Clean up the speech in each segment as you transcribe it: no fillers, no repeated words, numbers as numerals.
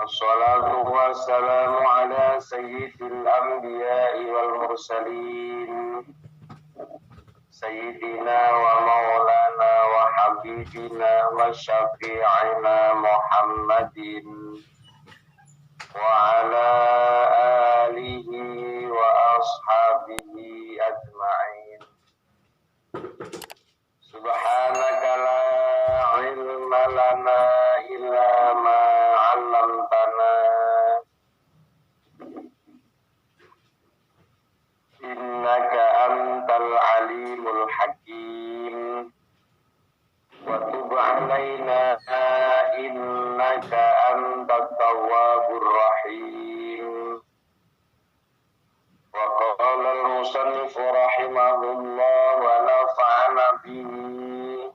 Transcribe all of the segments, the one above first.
Assalatu wassalamu ala sayyidil anbiya'i wal mursalin Sayyidina wa maulana wa habibina wa syafi'ina Muhammadin wa ala alihi wa ashabihi ajma'in. Subhanaka la ilma lana illa ma 'allamtana innaka antal alimul hakim wa tub 'alaina innaka antat tawwabur rahim. Wa qala al-musannif rahimahullah wa nafa'ana bihi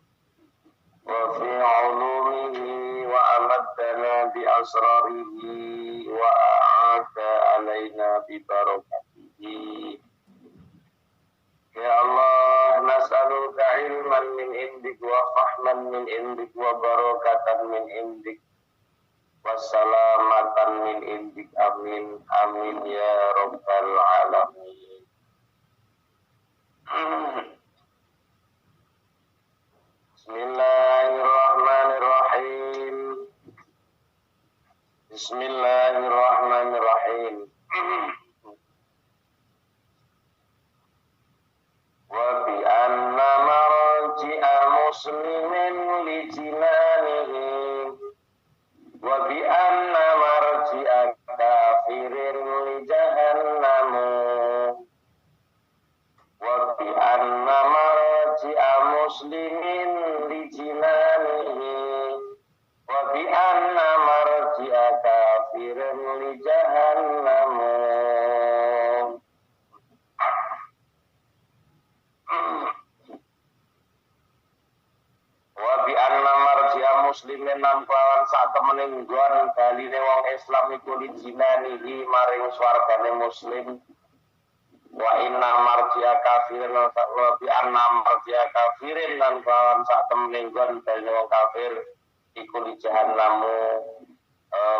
wa fi 'ulumihi wa amaddana bi asrarihi wa a'ada 'alaina bi barakatihi. Ya Allah, nas'aluka ilman min indik wa fahman min indik wa barakatan min indik wassalamatan min indik, amin amin ya rabbal alamin. Bismillahirrahmanirrahim. Bismillahirrahmanirrahim. Wa bi anna marji'a muslimin li jinanihi wa bi anna marji'a kafirin li jahannamu wa bi anna marji'a muslimin li jinanihi wa bi anna marji'a kafirin li jahannamu. Wa bi anna marji'a muslimin lan kelawan sak temene nggon baline wong Islam iku li jinanihi maring swargane muslim. Wa inna marji'a kafirin lan wa bi anna marji'a kafirin lan kelawan sak temene nggon baline wong kafir iku li jahannamu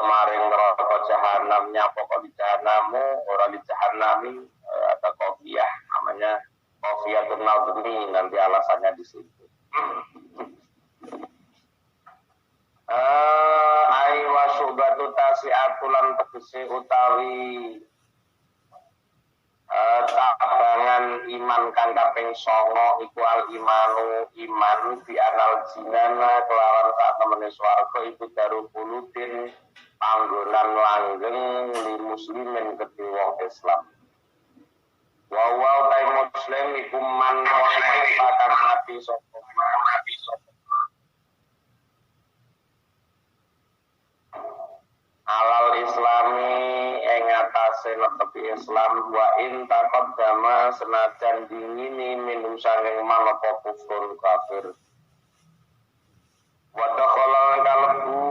maring neraka jahanam. Nyapa kok di jahannamu ora li jahannami, atau qofiyah namanya qofiyatul nadmi, nanti alasannya di situ. Aiwa subatu tasi'atulan tegese utawi tabangan iman kang kaping 9 iku al imanu iman bi anal jinana kelawan sak temene swarga iku daru pulutin panggonan langgeng li muslimin kedhe wong Islam. Wa ta muslim iku man wong patang mati sapa alal islami ing atase netepi Islam wa in taqaddama senajan dingini minum sanging manapa kufur kafir wa dakhala kalbu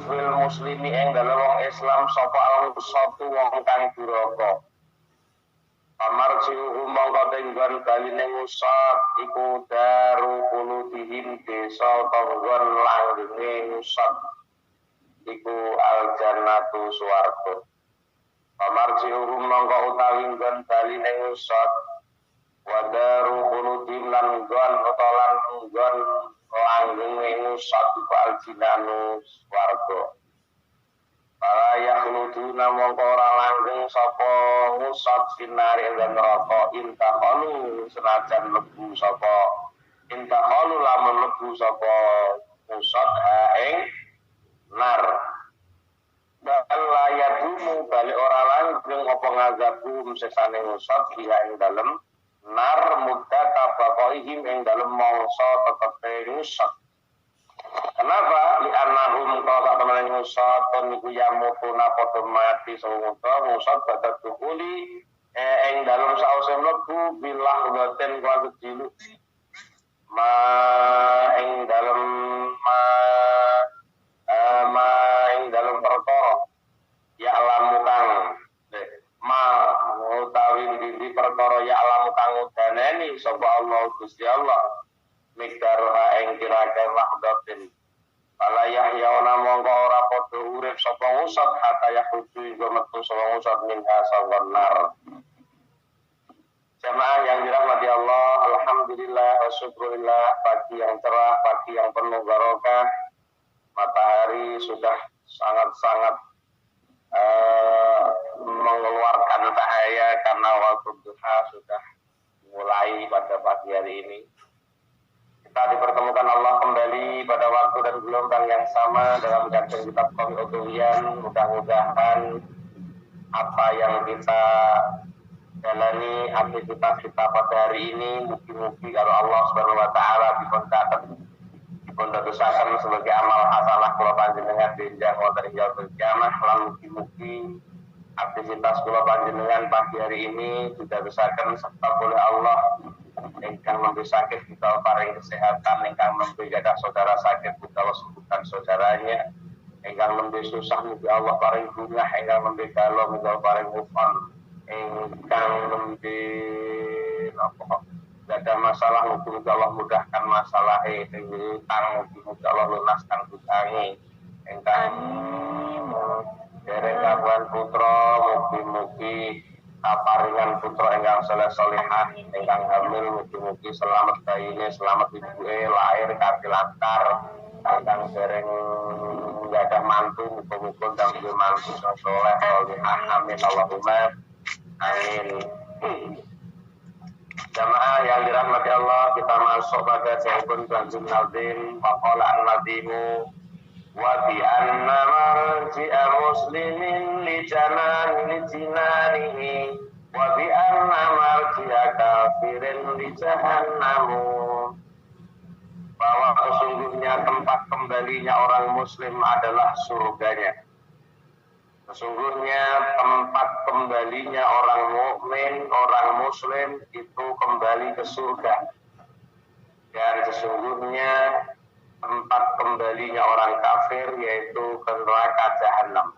fil muslimi ing dalem wong Islam sapa al-satu wong kang duraka amarjiu mongko tenggon baline musab iku daru kuludihim desa tonggon langgenge musab iku al-jannatu swarga. Pamarji'uhum mongko utawi nggon baline usad wa daru khuludim lan nggon utalan nggon langgenge usad iku al-jinanu swarga. Para yakhluduna mongko ora langgeng sapa usad finari ing neraka intaqalu senajan lebu sapa intaqalu lamun lebu sapa usad ing nar bal layadumu balik ora langgeng apa ngazabum sesane ngusap dia ing dalem nar muddata baqaihim ing dalem mangsa tetepe ngusap. Kenapa? Li annahum qala temen ngusap niku yamutuna padha mati sawuta ngusap badat dukuli ing dalem sause mlebu bilah boten kuwi dilu ma ing dalem ing dalam perkara ya alamu kang ma utawi di perkara ya alamu kang udaneni sapa Allah Gusti Allah mikdaroha ing kira-kira wahdatin Fala yahyauna mongko ora padha urip sapa ngusat hatta yakhruju ing metu sapa ngusat minha sanggon nar. Jamaah yang dirahmati Allah, alhamdulillah wa syukurillah, pagi yang cerah, pagi yang penuh barokah. Matahari sudah sangat-sangat mengeluarkan cahaya karena waktu duha sudah mulai pada pagi hari ini. Kita dipertemukan Allah kembali pada waktu dan gelombang yang sama dalam kajian kitab Qaul Utuwiyan. Mudah-mudahan apa yang kita jalani aktivitas kita pada hari ini, mugi-mugi kalau Allah Subhanahu wa taala dipun dosaken sebagai amal hasanah kula panjenengan benjang wonten ing yaumul kiamah, lan mugi-mugi aktivitas kula panjenengan pagi hari ini didosaken serta oleh Allah ingkang memberi sakit kita paring kesehatan, ingkang memberi gadah saudara sakit kita sembuhkan saudaranya, ingkang memberi susah mugi Allah paring bungah, ingkang memberi galau mugi Allah paring ufan, ingkang memberi gak ada masalah mugi Allah mudahkan masalah ingkang mugi Allah lunaskan hutangnya, ingkang dereng kagungan putra mugi-mugi kaparingan putra ingkang saleh salihah, ingkang hamil mugi-mugi selamat bayine, selamat ibuke lahir kanthi lancar, ingkang dereng gadah mantu muga-muga ndang duwe mantu saleh salihah, amin Allahumma amin. Jamaah yang dirahmati Allah, kita masuk pada jawaban Kanjeng Nazim faqala an-nazimu wa bi anna marji'a muslimin li jinanihi wa bi anna marji'a kafirin li jahannamu, bahwa sesungguhnya tempat kembalinya orang muslim adalah surganya. Sesungguhnya tempat kembalinya orang mukmin, orang muslim itu kembali ke surga. Dan sesungguhnya tempat kembalinya orang kafir yaitu ke neraka jahanam.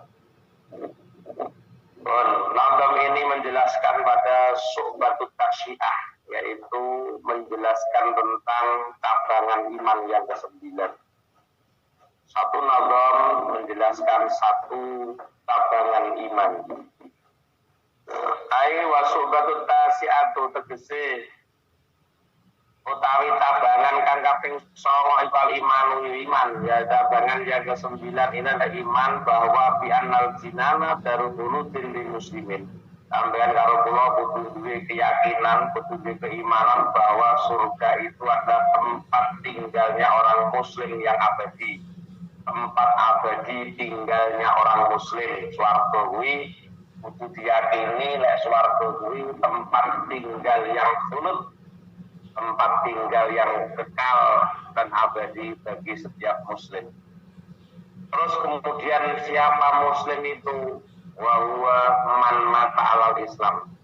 Nazam ini menjelaskan pada Syu'batut Tasyi'ah, yaitu menjelaskan tentang cabangan iman yang ke-9. Satu nazam menjelaskan satu cabangan iman. Ai wa Syu'batut Tasyi'atu tegese utawi tabangan kang kaping 9 iku iman, ya tabangan yang ke-9 ini adalah iman bahwa bi annal jinana darul-khuludin lil muslimin. Sampeyan karo kula kudu duwe keyakinan, kudu duwe keimanan bahwa surga itu adalah tempat tinggalnya orang muslim yang abadi. Tempat abadi tinggalnya orang muslim. Swarga kuwi kudu diyakini lek swarga kuwi tempat tinggal yang khulud, tempat tinggal yang kekal dan abadi bagi setiap muslim. Terus kemudian siapa muslim itu? Wa huwa man mata alal Islam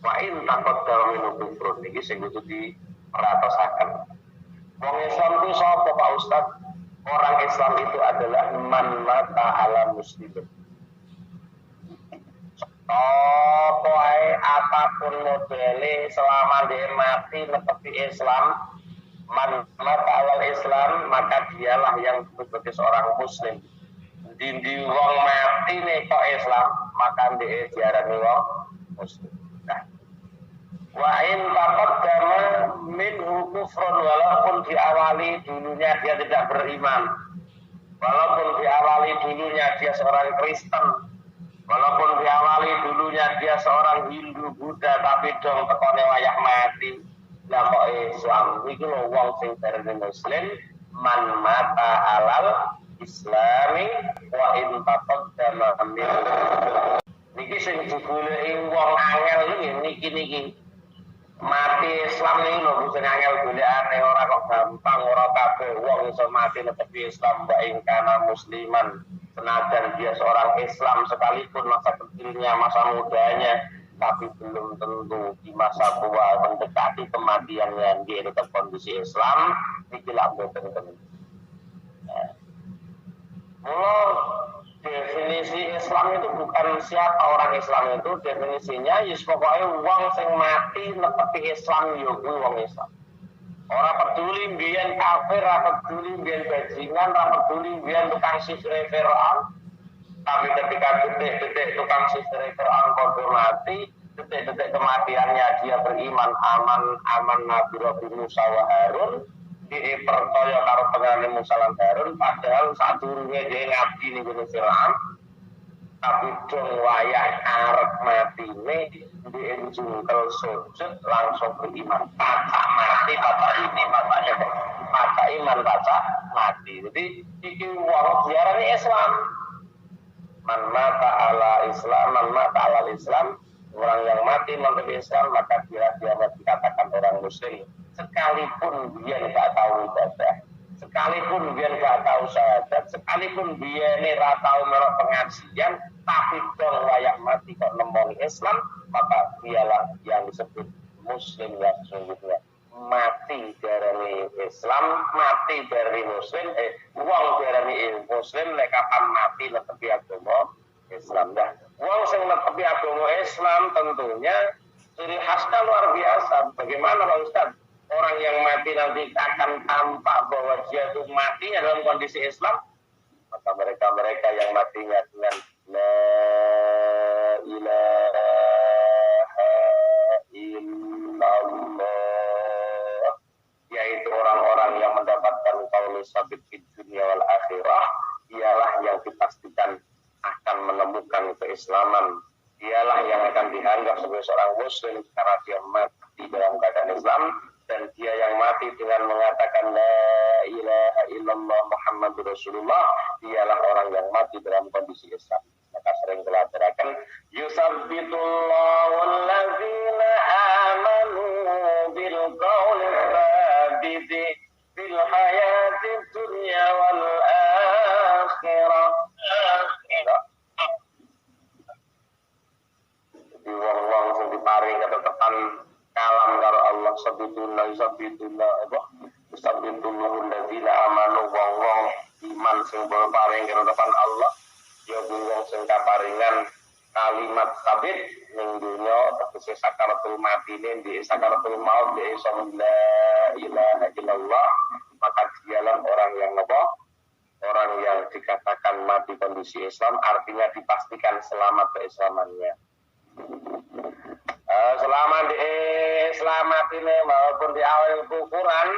wa in taqaddara min kufrun. Iki sing kudu diperhatosaken. Wong Islam itu sapa Pak Ustaz? Orang Islam itu adalah man mata ala muslimin. Apa ae apapun modele selama dia mati netepi Islam, man mata alal Islam, maka dialah yang sebagai seorang muslim. Dindi wong mati nih kok Islam, maka dia diarani wong muslim. Nah, wa in taqaddama minhu kufrun, walaupun diawali dulunya dia tidak beriman, walaupun diawali dulunya dia seorang Kristen, walaupun diawali dulunya dia seorang Hindu Buddha, tapi dong tekone wayah mati lah kok Islam. Iki lho wong sing darani muslim, man mata alal Islami wa in taqaddama minhu. Niki sing digoleki wong angel niki mati Islam ini lho bukan angel golekane, ora kok gampang, ora kabeh wong iso mati netepi Islam wa in kana musliman. Senajan dia seorang Islam sekalipun masa kecilnya, masa mudanya, tapi belum tentu di masa tua mendekati kematiannya dia tetap kondisi Islam, niki lak mboten tentu. Definisi Islam itu bukan siapa orang Islam itu, definisinya yus pokoknya wong sing mati netepi Islam yo kuwi wong Islam. Ora peduli mbiyen kafir, ora peduli mbiyen bajingan, ora peduli mbiyen tukang sihir Firaun. Tapi ketika detik-detik tukang sihir Firaun padha mati, detik-detik kematiannya dia beriman aman Nabi Musa wa Harun, dia percaya karo pengarane Musa lan Harun, padahal sadurunge dia ngabdi ning Firaun. Tapi dong wayah arep matine dia jungkel sujud langsung beriman. Baca mati bapak ini bapaknya baca iman baca mati. Jadi iki wong diarani Islam. Man mata ala Islam, orang yang mati menerima Islam maka dia dikatakan orang Muslim. Sekalipun dia tidak tahu ibadah, sekalipun dia tidak tahu syahadat, sekalipun dia ini tahu melok pengajian, tapi dong layak mati kok nemoni Islam, maka dialah yang disebut Muslim yang sesungguhnya. Mati dari Islam, mati dari Muslim, wong dari Muslim, kapan mati netepi agama Islam dah. Wong sing netepi agama Islam tentunya ciri khasnya luar biasa. Bagaimana Pak Ustaz? Orang yang mati nanti akan tampak bahwa dia itu matinya dalam kondisi Islam. Maka mereka yang matinya dengan la ilaha illallah, yaitu orang-orang yang mendapatkan qaulus sabit di dunia wal akhirah, ialah yang dipastikan akan menemukan keislaman. Dialah yang akan dianggap sebagai seorang muslim karena dia mati dalam keadaan Islam, dan dia yang mati dengan mengatakan la ilaha illallah Muhammadur Rasulullah, dialah orang yang mati dalam kondisi Islam. Maka sering telah yusabbitullahu allazina amanu bil qauli tsabiti fil hayati dunya wal akhirah. Jadi wong-wong sing diparing ketetepan kalam karo Allah sabituna allazina amanu, wong-wong iman sing paring ketetepan Allah, ya wong sing kaparingan kalimat sabit ning dunya tegese sakaratul matine di sakaratul maut di la ilaha illallah, maka dialah orang yang apa? Orang yang dikatakan mati kondisi Islam, artinya dipastikan selamat keislamannya. Selama di selamat ini maupun di awal kufuran,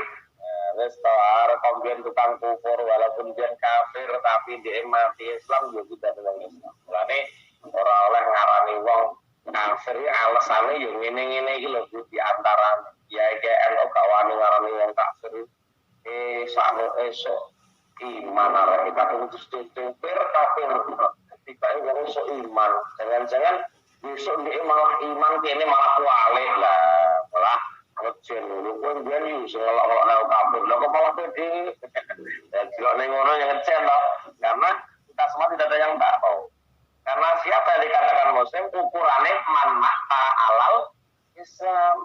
wis arep kombien tukang kufur walaupun dia kafir tapi dia mati Islam ya tidak dengan Islam. Mulane ora oleh ngarani wong kafir alasane yo ngene-ngene iki lho di antara ya KNO kawani ngarani wong kafir sakno esuk iman arek kadung kafir ketika wong esuk iman, jangan-jangan besok dia malah iman kene malah kualik lah, malah ngejen dulu pun dia yus ngelok-ngelok nang kabur lah kok malah pede. Dan kalau ning ngono yang ngejen loh, karena kita semua tidak ada yang tahu. Karena siapa yang dikatakan muslim ukurannya man mata alal Islam.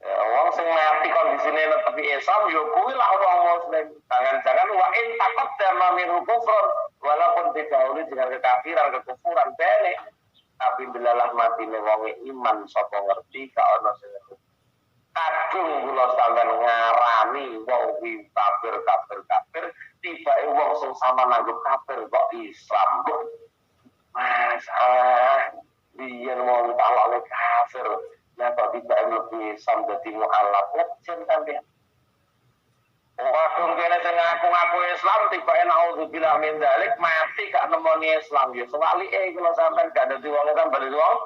Ya, wong sing mati kondisine netepi Islam yo kuwi lah wong muslim. Jangan-jangan wa in taqaddama min kufur, walaupun didahului dengan kekafiran, kekufuran balik, tapi belalah mati wonge iman sapa ngerti ka ana sing kadung kula sampean ngarani wong kuwi kafir tibake wong sing sama nanggo kafir kok Islam. Masalah biyen wong talane kafir ya kok tidak lebih Islam dadi mualaf jen sampean. Kadung kene sing ngaku Islam tibake naudzubillah min dzalik mati gak nemoni Islam ya sewalike kula sampean gak dadi wong Islam bali wong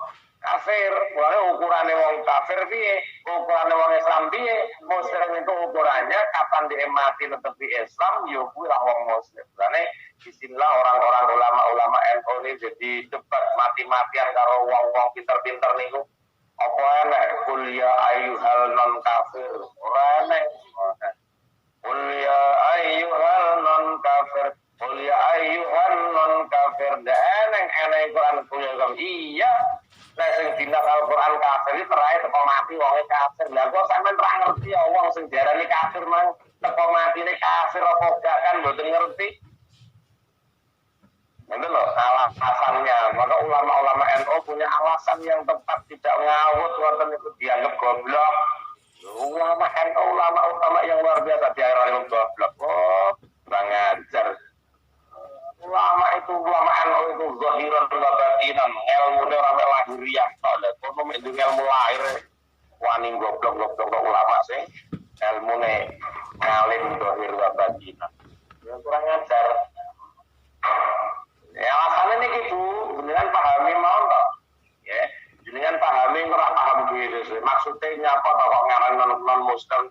kafir. Mulane ukurane wong kafir piye, ukurane wong Islam piye? Muslim itu ukurannya kapan dia mati netepi Islam ya kuwi lah wong muslim. Mulane disinilah orang-orang ulama-ulama NU ini jadi debat mati-matian karo wong-wong pinter-pinter niku. Apa enek kuliah ayyuhal non kafir? Ora enek. Qul ya ayyuhal non kafir, qul ya ayyuhan non kafir. Eneng Quran kuliah kam. Iya. Lah sing dindak Al-Qur'an kafir iki terae teko mati wonge kafir. Lah kok sampean ora ngerti ya wong sing diarani kafir mang teko matine kafir apa gak kan mboten ngerti. Itu loh alasannya. Maka ulama-ulama NU punya alasan yang tepat, tidak ngawut wonten itu dianggap goblok. Ulama NU, ulama yang luar biasa di akhir goblok. Oh, kurang ajar. Ulama NU itu zahiran wa batinan, ilmune ora mek lahiriah tok. Kono mek ilmu lahir wani goblok ulama sing ilmune ngalim zahir wa batinan. Ya kurang ajar. Ya alasannya niki Bu, jenengan pahami mau toh? Ya, jenengan pahami ora paham dhewe. Maksudnya nyapa to kok ngaran non muslim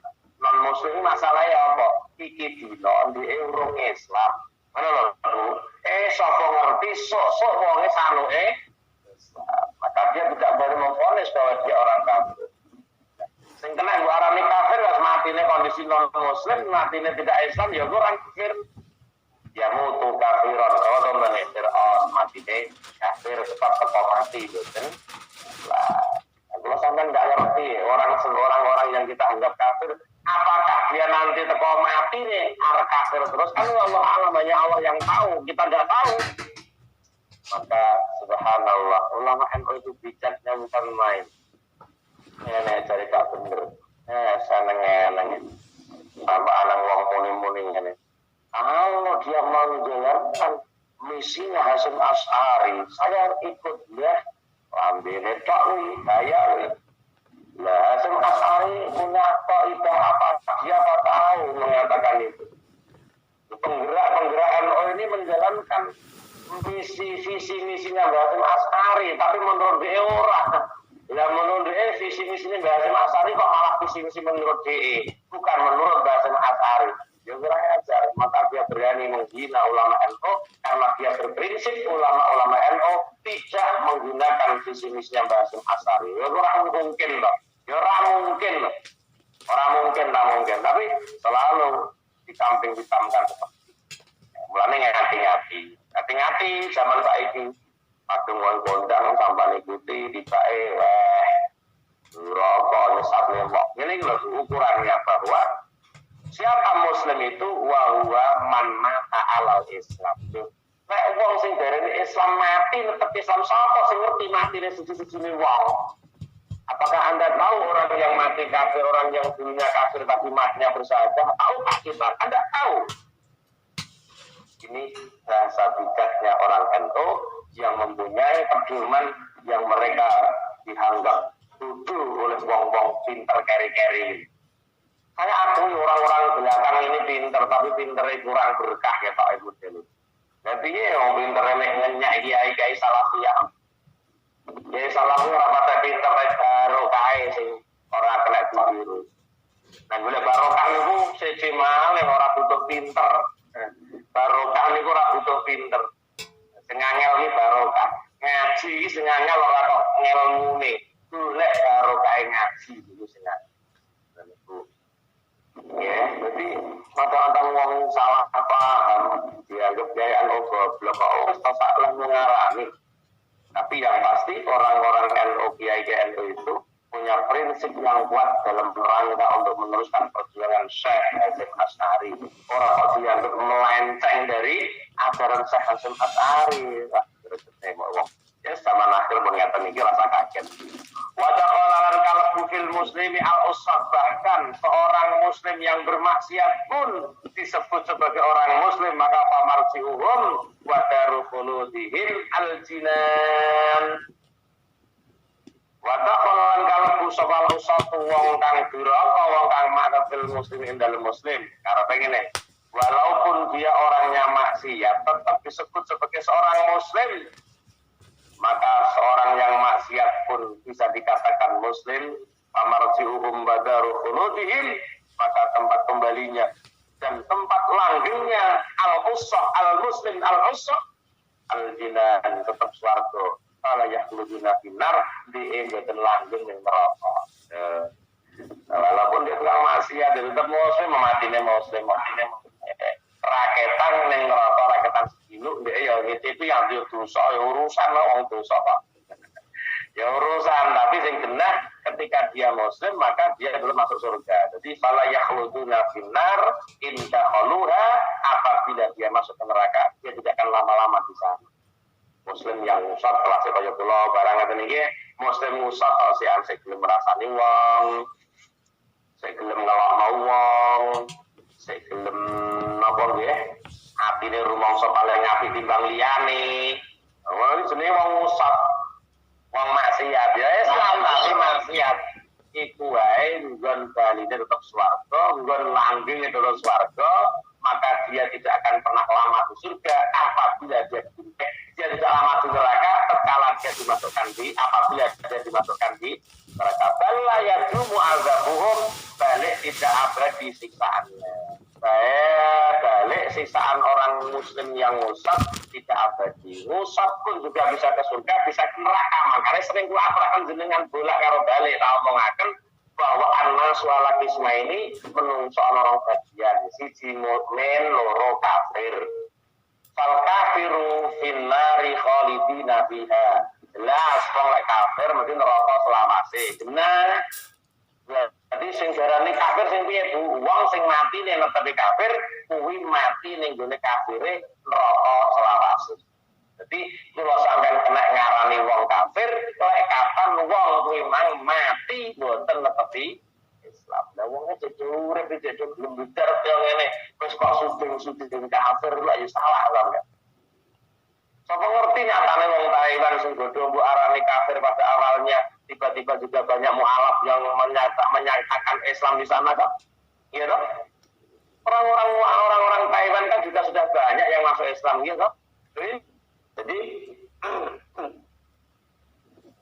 ini masalahnya apa? Iki dino di urung Islam. Mana lho? Sapa ngerti sok wonge sanuke maka dia tidak boleh memvonis bahwa dia orang kafir. Sing kena gua arani kafir wis matine kondisi non muslim, matine tidak Islam ya orang kafir. Ya mutu kafiran kalau temen Fir'aun matine kafir tetap mati gitu. Lah, kalau sampean enggak ngerti orang yang kita anggap kafir, apakah dia nanti teko mati nih arep kafir terus kan Allah alam hanya Allah yang tahu, kita enggak tahu. Maka subhanallah ulama NU itu bijaknya bukan main. Ini cari tak bener. Seneng tambah anak wong muning-muning ini. Kalau dia menjalankan misinya Hasyim Asy'ari, saya ikut ya. Ambil tok nih, saya lah Hasyim Asy'ari punya kaidah apa? Siapa tahu mengatakan itu. Penggerak NU ini menjalankan visi misinya Hasyim Asy'ari, tapi menurut dia orang. Lah menurut dia visi misinya Hasyim Asy'ari kok malah visi misi menurut dia, bukan menurut Hasyim Asy'ari. Ya kurang ajar, maka dia berani menghina ulama NU karena dia berprinsip ulama-ulama NU tidak menggunakan visi misinya Hasyim Asy'ari. Ya kurang mungkin loh. Ya orang mungkin, tapi selalu dikamping hitamkan seperti itu. Mulanya hati-hati zaman saiki. Padung wong kondang sampai ikuti dibae rokok nyesat nembok. Ini loh ukurannya bahwa siapa muslim itu wa huwa man mata alal Islam. Nek wong sing darani Islam mati tetep Islam sapa sing ngerti matine siji-sijine wong. Apakah Anda tahu orang yang mati kafir, orang yang dulunya kafir tapi matinya bersahadat? Tahu tak kita? Anda tahu. Ini bahasa bijaknya orang NU yang mempunyai pedoman yang mereka dianggap tuduh oleh wong-wong pinter keri-keri. Saya akui orang-orang belakang ini pinter, tapi pinternya kurang berkah ya Pak Ibu Delu. Jadi ya pinternya ngenyak kiai salafiyah. Kiai salafiyah rapatnya pinter baru kaya sih orang kena virus. Nah boleh barokah itu seci malih orang butuh pinter. Barokah itu orang butuh pinter. Sengangel ini barokah. Ngaji sengangel orang kok ngelmu nih. Boleh barokah ngaji itu sengangel. Ya, jadi mata-mata wong salah paham, dianggap gayaan goblok, kok salah mengarani. Tapi yang pasti orang-orang NU Kiai NU itu punya prinsip yang kuat dalam rangka untuk meneruskan perjuangan Syekh Hasyim Asy'ari. Orang kok dianggap melenceng dari ajaran Syekh Hasyim Asy'ari. Ya sama akhir mengingatkan ini rasa kaget. Wajah olalan kalbu fil muslimi al-usab, bahkan seorang muslim yang bermaksiat pun disebut sebagai orang muslim, maka famarji'uhum wa daru khuludihim al-jinan. Wajah olalan kalbu sobal usab wong kang duraka wong kang makat fil muslimin dalam muslim. Karena pengen nih, walaupun dia orangnya maksiat tetap disebut sebagai seorang muslim. Maka seorang yang maksiat pun bisa dikatakan muslim. Famarji'uhum badaru khuludihim, maka tempat kembalinya dan tempat langgengnya al-usah al-muslim al-usah al-jinan, tetap swarga. Ala yakhluduna finnar, diembetan langgeng yang neraka. Walaupun dia tukang maksiat, dia tetap muslim, matine muslim. Raketan ning neraka, raketan segino ndek ya ngicipi yang dia dosa ya urusan lah wong dosa Pak. Ya urusan, tapi sing genah ketika dia muslim maka dia belum masuk surga. Jadi fala yakhluduna finnar in dakhaluha, apabila dia masuk ke neraka dia tidak akan lama-lama di sana. Muslim yang usah kelas kaya kula barang ngeten iki, muslim usah kalau si ansik gelem rasani wong. sik gelem ngelokno wong, sik gelem napa nggih, atine rumangsa paling apik timbang liyane. Wong jenenge wong musab, wong maksiat ya Islam tapi maksiat. Iku wae nggon baline tetep swarga, nggon langgeng tetep swarga, maka dia tidak akan pernah lama di surga apabila dia tidak lama di neraka tatkala dia dimasukkan di apabila dia dimasukkan di neraka. Bala yadumu azabuhum, balik tidak abadi siksaannya. Balik siksaan orang muslim yang ngusap tidak abadi. Ngusap pun juga bisa ke surga, bisa ke neraka. Makanya sering kula aturaken jenengan bolak karo balik tak omongaken bahwa annas wala kisma ini menungso orang bagian siji mukmin loro kafir. Fal kafiru finnari khalidina fiha. Jelas wong lek kafir mesti neraka selawase. Benar. Jadi sing darani kafir sing piye Bu? Wong sing mati nek netepi kafir kuwi mati ning gone kafire neraka selawase. Jadi kula sampean kena ngarani wong kafir, lek kapan wong kuwi mang mati mboten netepi Islam. Lah wong cek urip cek belum bidar kaya ngene, wis kok suding kafir lak ya salah kan. Sapa ngerti nyatane wong Taiwan sing godho mbok arani kafir pada awalnya tiba-tiba juga banyak mualaf yang menyatakan Islam di sana kan? Iya toh? Orang-orang Taiwan kan juga sudah banyak yang masuk Islam gitu. Jadi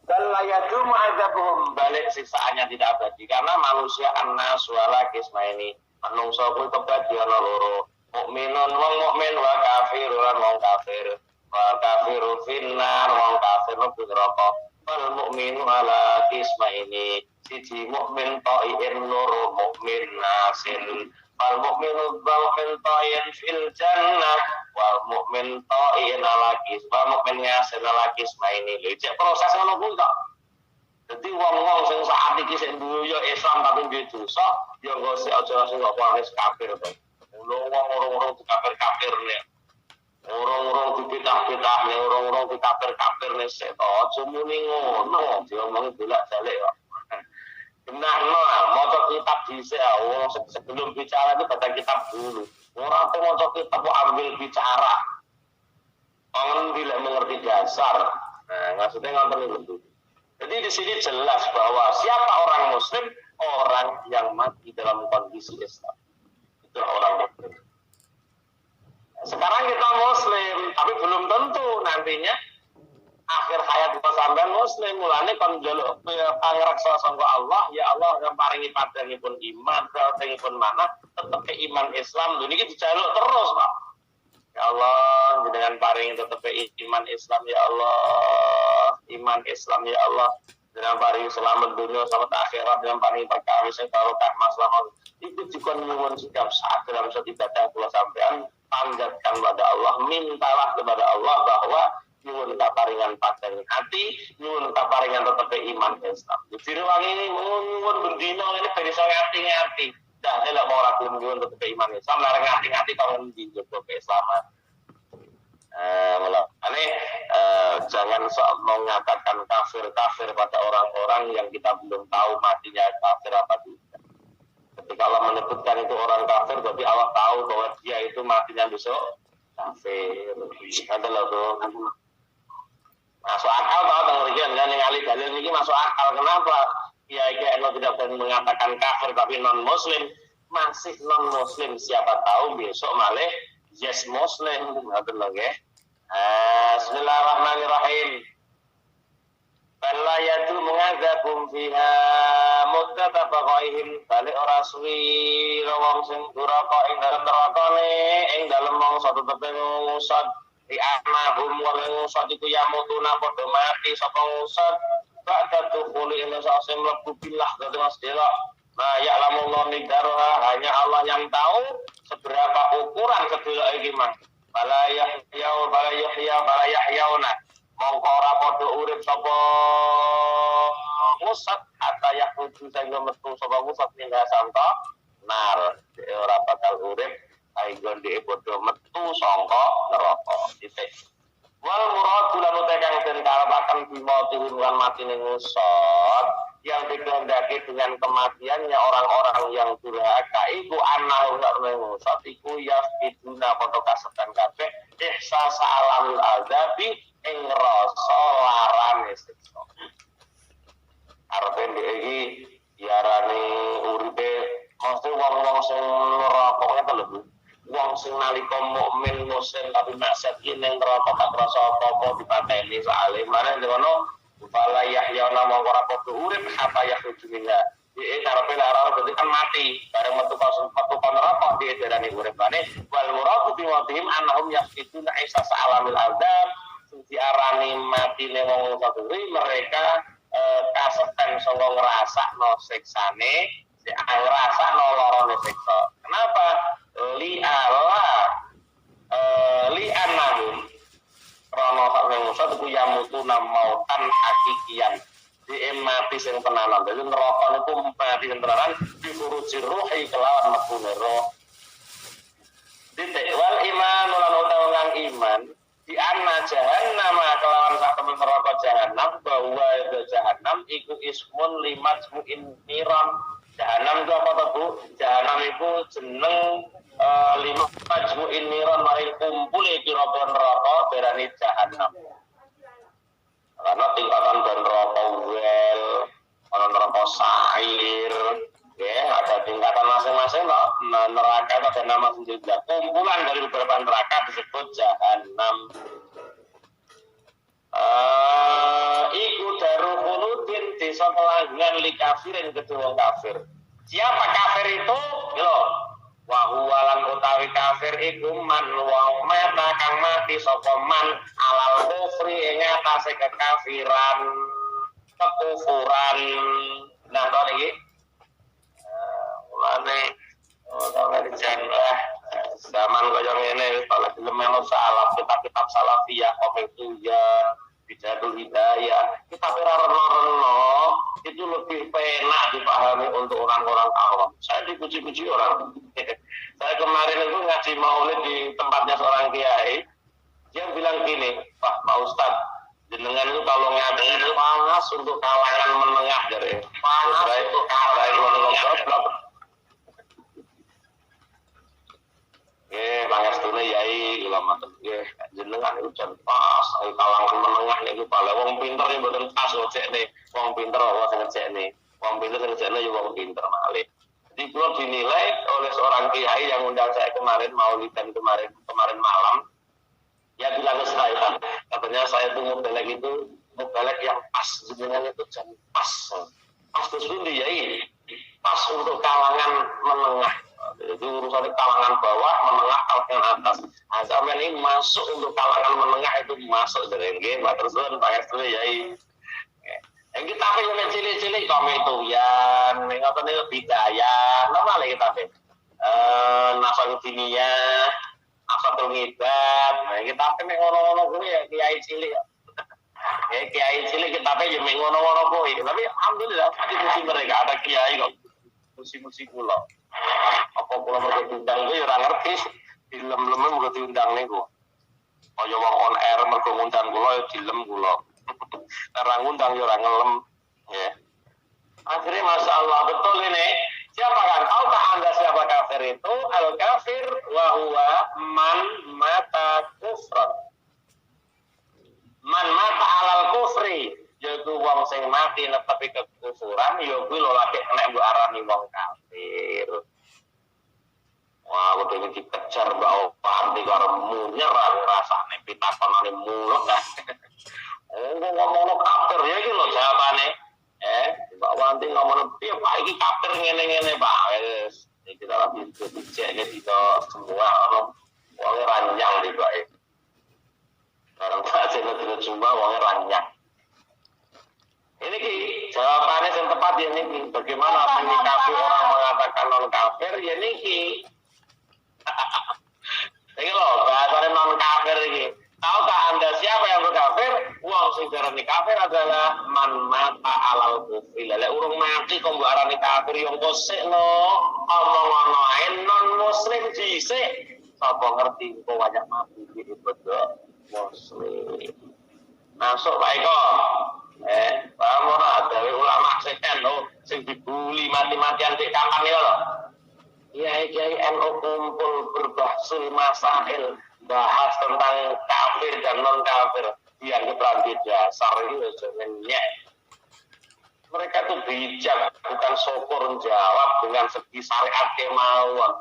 dan layadu ma'adzabuhum, balik siksaannya tidak abadi karena manusia annas wala kisma ini manungsa kuwi kebadi ana loro, mukminun wong mukmin wa kafirun wong kafir, wa kafiru finnar wong kafir mlebu neraka. Wal mukminu ala kisma ini siji mukmin ta'iin loro mukmin nasin. Wal mu'minu min ta'in fil jannah wal mu'min ta'in ala kisma mu'min ngasin ala kisma ini lho cek proses ngono kuwi kok. Dadi wong-wong sing saat iki sing duwe Islam tapi duwe dosa ya engko sik aja sing kok waris kafir to. Lho wong urung-urung kafir-kafir nek urung-urung dipitah-pitah nek urung-urung kafir-kafir nek sik to aja muni ngono diomong bolak-balik kok. Benar maca kitab dhisik sebelum bicara itu baca kitab dulu. Ora tuh maca kitab kok ambil bicara. Orang tidak mengerti dasar. Nah, maksudnya ngoten itu. Jadi di sini jelas bahwa siapa orang muslim, orang yang mati dalam kondisi Islam. Itu orang muslim. Sekarang kita muslim, tapi belum tentu nantinya akhir hayat kita sampean muslim mulane kon njaluk pangreksa sangka Allah ya Allah yang paringi padangipun iman dalengipun manah tetep iman Islam lho niki dijaluk terus Pak ya Allah jenengan paringi tetep iman Islam ya Allah iman Islam ya Allah jenengan paringi selamat dunia selamat akhirat jenengan paringi perkawis sing barokah maslahat iku dikon nyuwun sikap saat dalam setiap ibadah kula sampean panjatkan kepada Allah mintalah kepada Allah bahwa nyuwun kaparingan padang hati, nyuwun kaparingan tetep iman Islam. Jadi wangi ini nyuwun bendino ini bisa ngati-ngati. Dah lek mau ora nyuwun tetep iman Islam, larang ngati-ngati kok ngendi jogo keislaman. Jangan sok mengatakan kafir pada orang-orang yang kita belum tahu matinya kafir apa tidak. Ketika Allah menyebutkan itu orang kafir, berarti Allah tahu bahwa dia itu matinya besok kafir. Adalah tuh. Masuk akal tau pengertian kan yang ahli dalil ini masuk akal. Kenapa? Ya kayak tidak mengatakan kafir tapi non muslim masih non muslim siapa tahu besok malah yes muslim betul lagi. Bismillahirrahmanirrahim. Bala yatu mengadzabum fiha muddata baqaihim balik ora suwi wong sing duraka ing dalem nerakane ing dalem mangsa tetep ngusad di anahum wal sadiku yamutuna padha mati sapa ngusad ba'da tukhuli ila sa'sim mlebu billah dadi Mas Dela nah ya'lamullahu miqdaraha hanya Allah yang tahu seberapa ukuran sedaya iki mah bala yahyauna mongko ora padha urip sapa ngusad hatta yakutu sehingga metu sapa ngusad ninggal santa nar ora bakal urip aigon di bodoh metu sangka neraka titik wal murad lan utek kang den karepaken bimauti lan mati ngusot yang dikehendaki dengan kematiannya orang-orang yang durhaka iku ana ora ngusot iku yafiduna foto kasetan kabeh ihsas alamul azabi ing rasa larane siksa. Arep iki diarani uripe mesti wong-wong sing neraka telepon. Wong sing nalika mukmin muslim tapi maksiat ki ning neraka tak krasa apa-apa dipateni soalé mare ngono fala yahyana mongko ora padha urip hatta yakhruju minha. Iki karepe lara berarti kan mati bareng metu ka neraka diederani uripane wal muradu bi wadhim annahum yafiduna isas alamil azab sing diarani matine wong saduri mereka kasetan sanga ngrasakno siksane ngrasakno larane siksa. Kenapa? Li'annahum Rono sak mengusa itu yamutu namautan hakikian di mati sing tenanan. Jadi neraka itu mati sing tenanan diurusi ruhi kelawan mekune roh. Titik wal iman lan utawa iman di anna jahannam kelawan sak temen neraka jahannam bahwa itu jahannam iku ismun limajmu'in niran. Jahannam itu apa tuh Bu? Jahannam itu jeneng lima majmu'in niran mari kumpule pira-pira neraka berani jahannam. Karena tingkatan dan neraka wel, ana neraka sa'ir, ya ada tingkatan masing-masing loh. Nah, neraka itu ada nama sendiri. Kumpulan dari beberapa neraka disebut jahannam. Iku daru khuludin desa pelanggan li kafirin kedua kafir. Siapa kafir itu? Yo, wa huwa lan utawi kafir iku man wong mata kang mati sapa man alal kufri ing atase kekafiran, kekufuran. Nah, to iki. Mulane ora jenah zaman kaya ngene kalau film yang salaf kitab salafiyah itu ya Bidadul Hidayah kita reno-reno itu lebih penak dipahami untuk orang-orang awam. Saya dipuji-puji orang. Saya kemarin itu ngaji maulid di tempatnya seorang kiai, dia bilang gini, Pak Ustadz, jenengan itu kalau ngaji itu panas untuk kalangan menengah jadi panas untuk kalangan menengah. Pangestune yai kula matur nggih jenengan itu jan pas kalangan menengah niku pale wong pinter ya mboten pas ngecekne wong pinter wae sing ngecekne wong pinter sing ngecekne ya wong pinter malih. Jadi kula dinilai oleh seorang kiai yang undang saya kemarin maulidan kemarin malam ya bilang ke saya katanya saya tuh mubalek yang pas jenengan itu jan pas terus pundi yai pas untuk kalangan menengah. Itu urusan kalangan bawah, menengah, kalangan atas. Nah, sampai ini masuk untuk kalangan menengah itu masuk dari nggih, terus Pak yai. Yang kita pengen cilik-cilik kami itu ya, ngoten niku bidayah, normal kita pe. Nafal dunia, nafal ngibat. Nah, kita pengen ngono-ngono kuwi ya kiai cilik. Ya kiai cilik kita pengen ngono-ngono kuwi. Tapi alhamdulillah puji mereka ada kiai kok. Musi-musi kula. Apa kula mergo diundang kuwi ora ngerti dilem-leme mergo diundang niku. Kaya wong on air mergo ngundang kula ya dilem kula. Ora ngundang ya ora ngelem ya. Akhirnya masyaallah betul ini. Siapa kan? Tahukah Anda siapa kafir itu? Al kafir wa huwa man mata kufran. Man mata alal kufri. Yaitu wong sing mati netepi kekufuran ya kuwi lho lagi nek mbok arani wong kafir. Wah, udah dikejar mbak Opanti karo munyerah rasane pitakonane mulut dah. Ngomong kafir ya iki lho jawabane. Mbak Wanti ngomong piye Pak iki kafir ngene-ngene Pak. Wis iki ora bisa dicekne dito semua ono wong ranjang di bae. Barang tak jenenge cuma wong ranjang. Ini ki jawabannya yang tepat ya niki. Bagaimana menyikapi orang mengatakan non kafir ya niki. Ini loh bahasanya non kafir ini. Tahukah Anda siapa yang berkafir? Wong sing darani kafir adalah man mata alal kufri. Lek urung mati kok mbok arani kafir yo engko sik no. Omong-omong ae non muslim dhisik. Sapa ngerti kok banyak mati iki bedo muslim. Masuk Pak Eko. mati-matian di kapan ya loh. Kiai NU kumpul berbahsul masail, bahas tentang kafir dan non kafir, dianggap ranti dasar itu sebenarnya. Mereka itu bijak, bukan syukur jawab dengan segi syariat kemauan.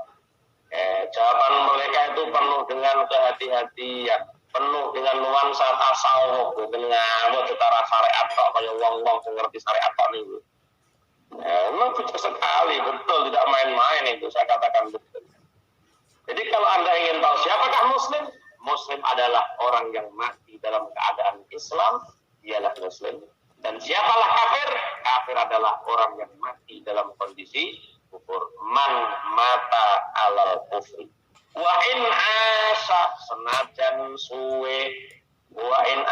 Jawaban mereka itu penuh dengan kehati-hatian, penuh dengan nuansa tasawuf, dengan secara syariat kok kayak wong-wong ngerti syariat kok niku. Memang bijak sekali, betul, tidak main-main itu, saya katakan betul. Jadi kalau Anda ingin tahu siapakah Muslim, Muslim adalah orang yang mati dalam keadaan Islam, dialah Muslim. Dan siapalah kafir? Kafir adalah orang yang mati dalam kondisi kufur. Man mata alal kufri. Wa in asa senajan suwe. Wa in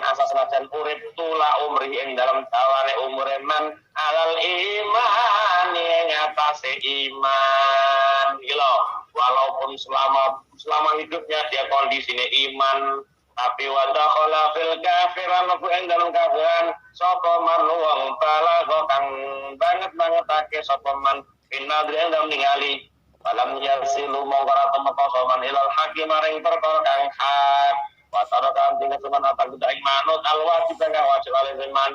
asa senajan urip tula umri ing dalam tawane umure man alal iman ing atase iman. Gitu. Walaupun selama hidupnya dia kondisinya iman, tapi wadakhala fil kafiran wa ing dalam kafiran sapa man wong balago kang banget-bangetake sapa man pinadri ing dalam ningali Falam yasilu mongkara temeka soman ilal hakim maring perkara kang hak. Wa tarakan tinggal cuman atak kuda ing manut al wajib kang wajib alih iman.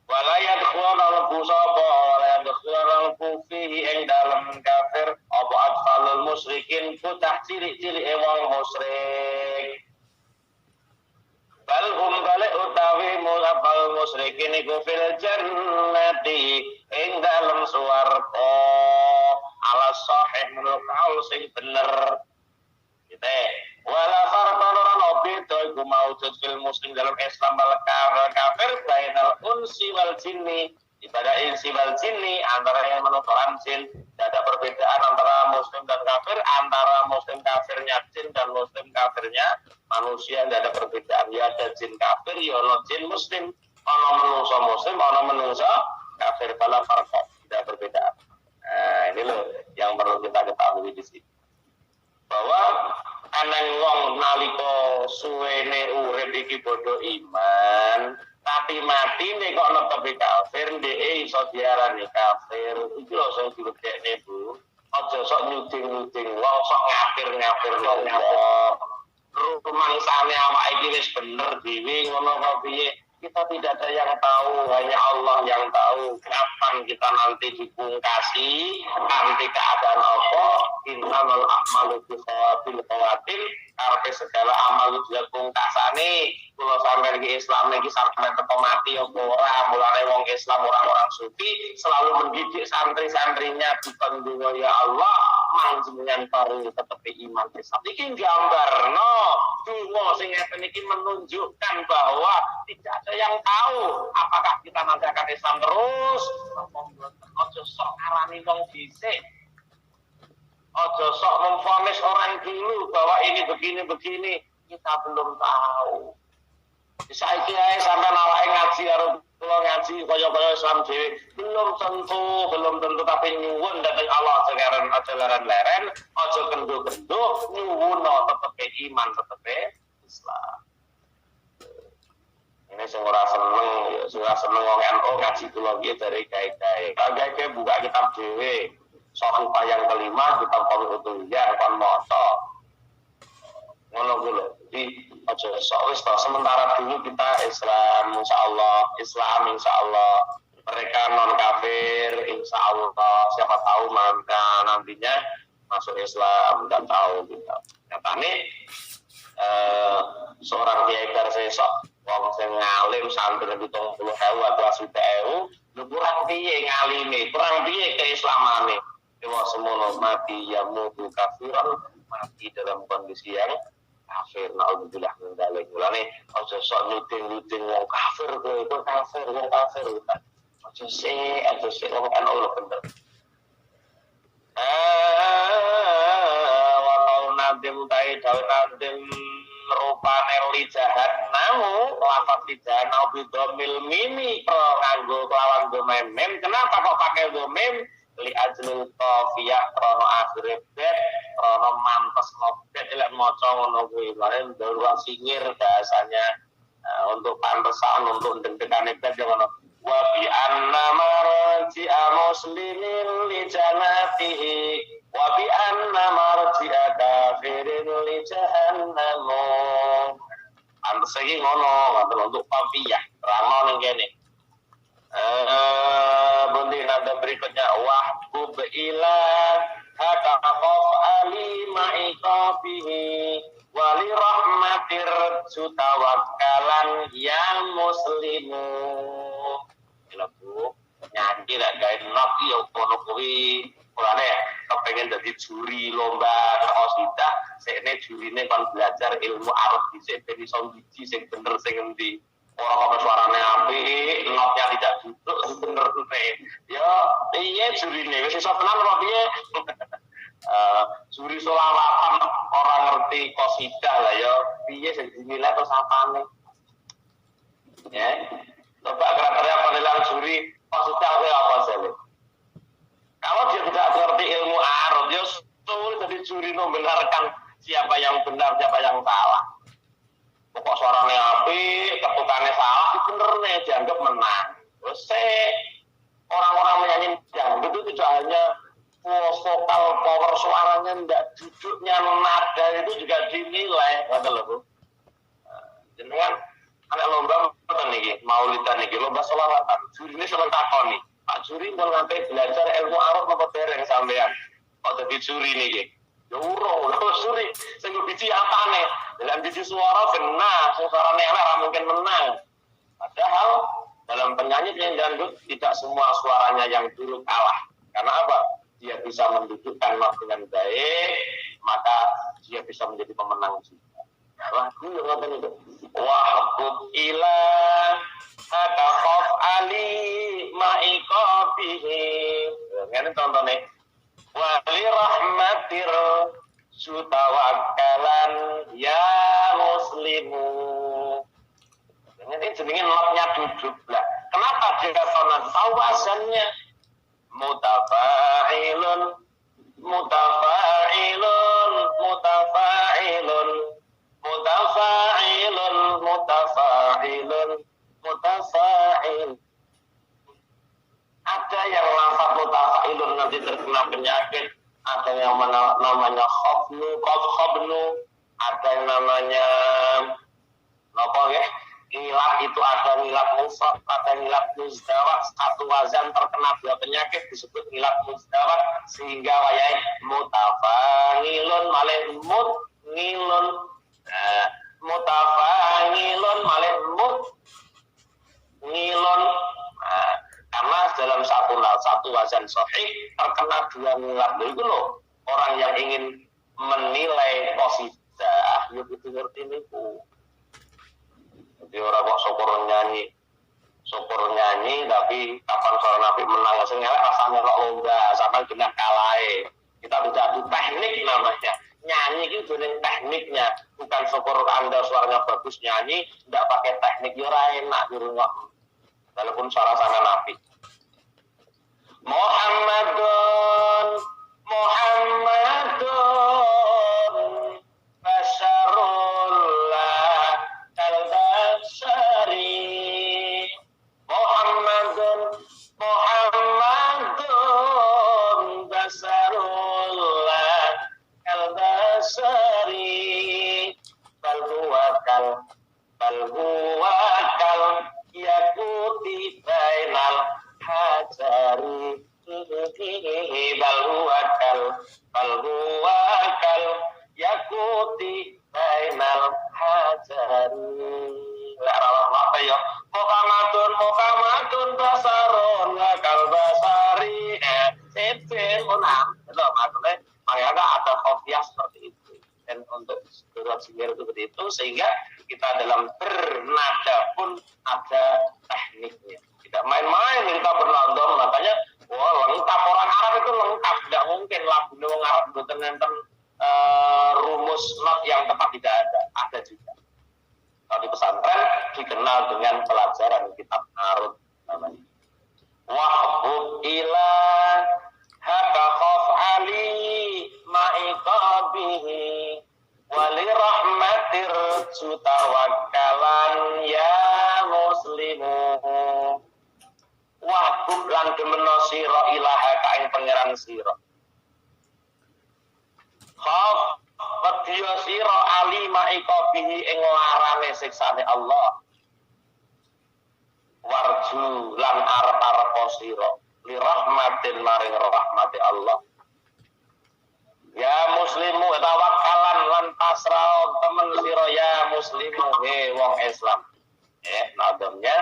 Wala yadkhuluna al-bu sapa wala yadkhuluna al-bu fihi ing dalem kafir apa atfalul musyrikin putah cilik-cilik wong musyrik. Balhum balik utawi mulafal musyrikin iku fil jannati ing dalem swarga. Ala sahih menurut kaul sing bener gitu. Wala farqan lan beda iku maujud fil muslim dalam Islam wal kafir bainal unsi wal jinni. Ibadah insi wal jinni antara yang menuturan jin. Tidak ada perbedaan antara muslim dan kafir, antara muslim kafirnya jin dan muslim kafirnya manusia. Tidak ada perbedaan. Ya ada jin kafir, ya ada jin muslim. Ono menungso muslim, ono menungso kafir. Bala farqan, tidak perbedaan. Nah, ini loh yang perlu kita ketahui di sini. Bahwa aneng wong nalika suwene urip iki bodho iman, tapi mati nek kok netepi kafir, ndek iso diarani kafir. Iki lho sing dilebekne, Bu. Aja sok nyuding-nyuding wong, sok ngafir-ngafir wong. Rumangsane awake iki wis bener dhewe ngono kok piye? Kita tidak ada yang tahu, hanya Allah yang tahu kapan kita nanti dipungkasi, nanti keadaan apa, innamal a'malu bil khawatir, karena segala amal itu pungkasane, kalau sampai di Islam lagi sampai teko mati apa ora, mulane wong Islam orang-orang sufi selalu mendidik santri-santrinya dipendungo ya Allah, manjenengan paring tetepi iman Islam. Iki gambarno donga sing ngeten iki menunjukkan bahwa tidak ada yang tahu apakah kita nanti akan Islam terus. Ojo sok ngarani wong dhisik. Ojo sok memvonis orang dulu bahwa ini begini-begini, kita belum tahu. Saiki ae sampean awake ngaji karo kula ngaji kaya-kaya Islam dhewe belum tentu tapi nyuwun dhateng Allah aja leren-leren, aja kendo-kendo, nyuwun tetep iman tetep Islam. Ini sing ora seneng wong NU ngaji kula iki dari gawe-gawe. Gawe buka kitab dhewe. Soal yang kelima kitab Qawaidul Hijah kon maca. Ngono kuwi. Jadi aja sok wis sementara dulu kita Islam insyaallah. Mereka non kafir insyaallah. Siapa tahu nantinya masuk Islam, enggak tahu kita. Nyatane seorang kiai sesok wong sing ngalim santri 70.000 atau 80.000 lho kurang piye ngalime, kurang piye keislamane. Dewa semono mati ya mutu kafiran, mati dalam kondisi yang kafir. Naudzubillah min dzalik. Mulane aja sok nyuding-nyuding wong kafir kowe itu kafir, wong kafir. Aja sik wong kan Allah bener. Wa qaul nadim tai dawe nadim rupane li jahat namu lafaz li jahat nabi domil mimi nganggo lawan domem. Kenapa kok pakai domem? Li ajlul qafiyah krono akhire bet krono mantes nobet lek maca ngono kuwi bareng darurat singir bahasanya untuk pantesan untuk deg-degane bet ngono wa bi anna marji'a muslimin li jannatihi wa bi anna marji'a kafirin li jahannam. Antes iki ngono, untuk pafiyah, terangno ning kene. Bunyi nada berikutnya wahbub ilah haka khaf ali ma'iqabihi wali rahmatir sutawakkalan ya muslimu. Gila Bu, nyanyi lah gawe not ya kono kuwi mulane kepengen dadi juri lomba qasidah sekne jurine kon belajar ilmu Arab dhisik ben iso biji sing bener sing endi. Orang suaranya apik, notnya tidak duduk, bener ya iya jurine wis iso tenan kok piye. Juri solawatan orang ngerti qasidah lah ya piye sing dinilai terus apane. Ya. Coba kriteria penilaian juri qasidah apa sih? Kalau dia tidak ngerti ilmu Arab, dia sulit jadi juri membenarkan siapa yang benar, siapa yang salah. Pokok suaranya api, ketukannya salah, itu bener nih, dianggap menang. Terus orang-orang menyanyi dangdut itu tidak hanya vokal power suaranya, tidak duduknya nada itu juga dinilai, kata loh Bu. Jadi kan ada lomba nih, maulidan nih, lomba sholawatan. Juri ini seneng takon nih, Pak Juri mau nanti belajar ilmu Arab apa dereng sampean? Kok jadi juri nih? Ya urung, suri, sing biji apa nih? Dalam biji suara benar, suara elek mungkin menang. Padahal dalam penyanyi dangdut tidak semua suaranya yang dulu kalah. Karena apa? Dia bisa mendudukkan not dengan baik, maka dia bisa menjadi pemenang juga. Lagu yang ngoten itu. Wahbub ilah haka khaf ali ma'iqabihi. Ngene contohnya. Wali rahmatir sutawakkalan ya muslimu. Ini jenenge notnya duduk lah. Kenapa dia tahu wazannya? Mutafa'ilun mutafa'ilun mutafa'ilun mutafa'ilun mutafa'ilun mutafa'il. Ada yang lafaz mutafa'ilun nanti terkena penyakit, ada yang namanya khobnu, ada yang namanya apa ya? Nilap itu ada nilap mufrad, ada nilap muzdawat, satu wazan terkena dua penyakit disebut nilap muzdawat sehingga wayai mutafa'ilun malih mutngilun. Mutafa'ilun malih mutngilun. Karena dalam satu wazan sahih terkena dua nilap itu loh. Orang yang ingin menilai qasidah ya kudu ngerti niku. Jadi orang kok syukur nyanyi tapi kapan suara Nabi menang sing elek rasanya kok lomba sampai benar kalahe. Kita tidak adu teknik namanya. Nyanyi itu dengan tekniknya, bukan syukur Anda suaranya bagus nyanyi tidak pakai teknik ya ora enak di rumah. Walaupun suara sana Nabi. Muhammadun Basyarullah Al-Basyari. Muhammadun Basyarullah Al-Basyari. Balhuwakal yakuti bainal hajari. Balhuwakal yakuti bainal hajari. Apa ya? Muhammadun basarun wakal basari. Sipin unang. Loh, maksudnya makanya ada kopiah seperti itu. Dan untuk surat sihir itu seperti itu sehingga kita dalam bernada pun ada tekniknya. Tidak main-main kita bernada, makanya lengkap orang Arab itu lengkap. Tidak mungkin lagu orang Arab bukan enten rumus not yang tepat tidak ada. Ada juga. Kalau di pesantren dikenal dengan pelajaran kitab Arab namanya. Wahbub ilah haka khaf ali ma'iqabihi wali rahmatir sutawakkalan ya muslimu. hub lan demeno sira ilaha ka ing pangeran sira. Khaf wedya sira alima iqabihi ing larane siksane Allah. Warju lan arep-arep sira li rahmatin maring rahmati Allah. Ya muslimu tawakkalan lan pasrah temen sira ya muslimu he wong Islam. Nadamnya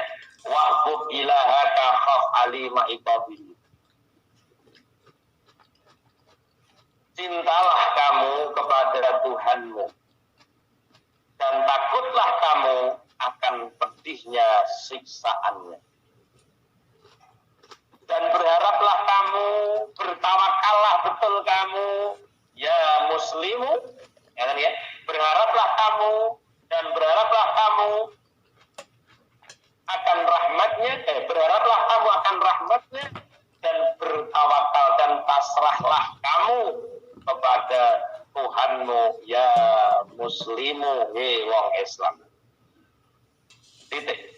waqub ilahaka khaf alima iqabihi. Cintalah kamu kepada Tuhanmu dan takutlah kamu akan pedihnya siksaannya. Dan berharaplah kamu, bertawakallah betul kamu, ya muslimu, ya kan ya? Berharaplah kamu dan berharaplah kamu akan rahmatnya, berharaplah kamu akan rahmatnya dan bertawakal dan pasrahlah kamu kepada Tuhanmu, ya muslimu, wong Islam. Titik.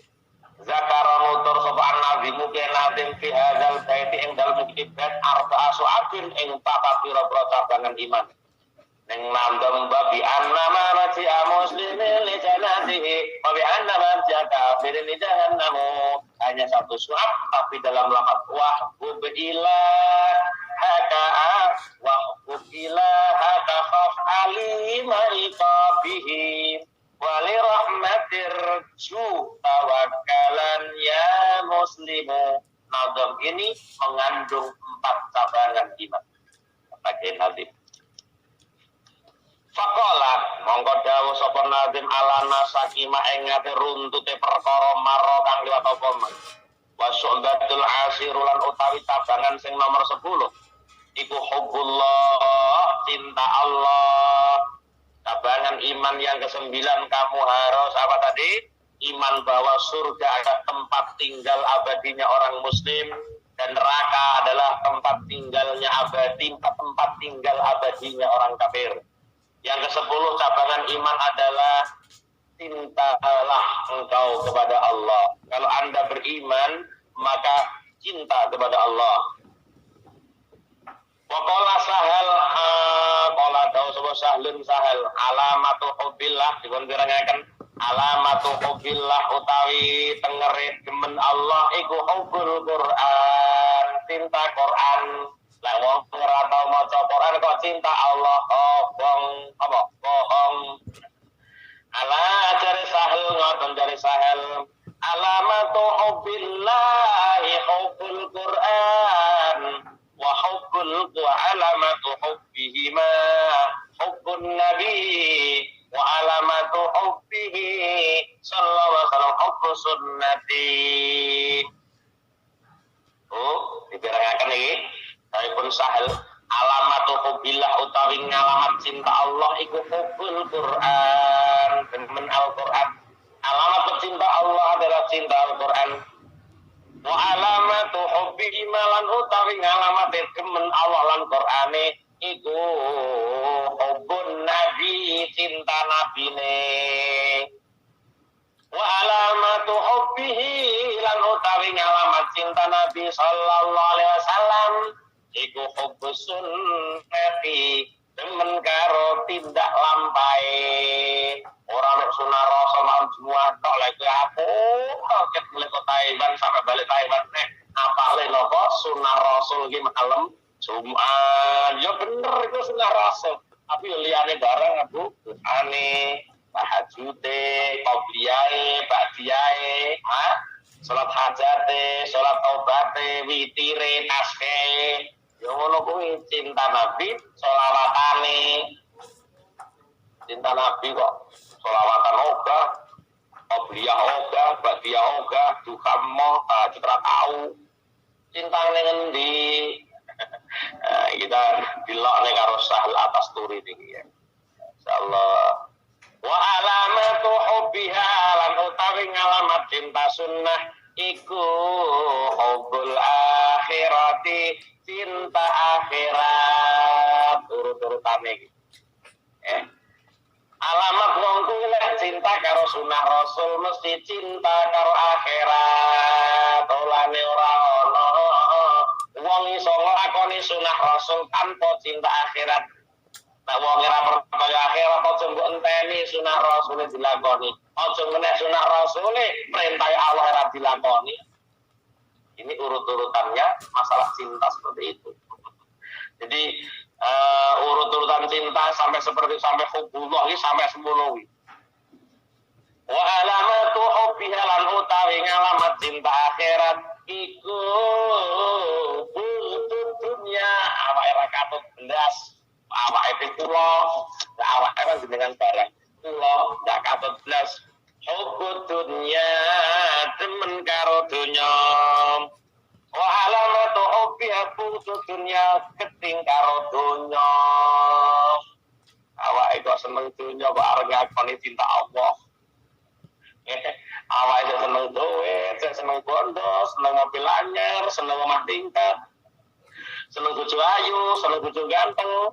Zakaron utur sopan nabi muke nadim fi hadzal baiti ing dalem kitab arba'a su'abin ing papat pira-pira cabangan iman. Ning nandem babi annama raji'a muslimin li jannatihi wa bi annama raji'a kafirin li jahannamu. Hanya satu su'ab tapi dalam lafaz wahbub ilah haka khaf alima iqabihi wali rahmatir ju tawakkalan ya muslimu. Nadam ini mengandung 4 cabangan iman. Pakai nazim. Fakolat mongko dawuh sapa nazim ala nasakima ing ngate runtute perkara maro kang liwat apa men. Wa syu'batul asirulan utawi cabangan sing nomor 10 iku hubbullah, cinta Allah. Cabangan iman yang ke-9 kamu harus apa tadi? Iman bahwa surga ada tempat tinggal abadinya orang muslim dan neraka adalah tempat tinggalnya abadi, tempat tinggal abadinya orang kafir. Yang ke-10 cabangan iman adalah cintalah engkau kepada Allah. Kalau Anda beriman maka cinta kepada Allah. Waqala sahal qala dawu sapa sahlun sahal alamatu hubbillah dipun pirengaken alamatu hubbillah utawi tengere demen Allah iku hubbul Quran, cinta Quran. Lah wong ora tau maca Quran kok cinta Allah wong apa bohong. Ala jare sahal ngoten jare sahal alamatu hubbillah hubbul Quran wa hubbul wa alamatu hubbihima hubbun nabi wa alamatu hubbihi sallallahu alaihi wasallam hubbu sunnati. Diberakan iki dipun sahal alamatu hubbillah utawi ngalamat cinta Allah iku hubbul Quran, demen Al-Quran. Alamat cinta Allah adalah cinta Al-Quran. Wa alamatu hubbi malan utawi ngalamate demen Allah lan Qur'ane iku hubbun nabi, cinta nabine. Wa alamatu hubbihi lan utawi ngalamat cinta Nabi sallallahu alaihi wasallam iku hubbus sunnati, demen karo tindak lampai. Ora nek sunah rasul mau semua tok lek aku ket mulai ke Taiwan sampai balik Taiwan apale napa sunah rasul iki malam Jumat. Ya bener itu sunah rasul. Tapi liyane barang aku ane tahajute, qobliyae, ba'diyae, salat hajate, salat taubate, witire, tasbih. Ya ngono kuwi cinta Nabi, selawatane. Cinta Nabi kok selawatan ogah, qobliyah ogah, ba'diyah ogah, duha moh, tahajud ra tau. Cintane ngendi? Kita dilokne karo Sahal atas turi iki ya. Insyaallah. Wa alamatu hubbiha lan utawi ngalamat cinta sunnah iku hubbul akhirati, cinta akhirat urut-urutane iki. Alamat wong kuwi cinta karo sunah rasul mesti cinta karo akhirat. Olane ora ono wong iso nglakoni sunah Rasul tanpa cinta akhirat. Nek wong ora percaya akhirat aja mbok enteni sunah Rasul dilakoni. Aja menek sunah Rasul perintah Allah ora dilakoni. Ini urut-urutannya masalah cinta seperti itu. Jadi urut-urutan cinta sampai hubullah ini sampai 10. Wa alamatu hubbiha lan utawi ngalamat cinta akhirat iku butuh dunia awake ra katut blas awake kula awake kan jenengan barang kula gak katut blas hubud dunia temen karo dunya wa alamatu hubbiha butuh dunia keting karo dunya awake kok seneng dunya kok arep ngakoni cinta Allah. Awak itu seneng duit, seneng bondo, seneng mobil anyar, seneng omah tingkat, seneng bojo ayu, seneng bojo ganteng,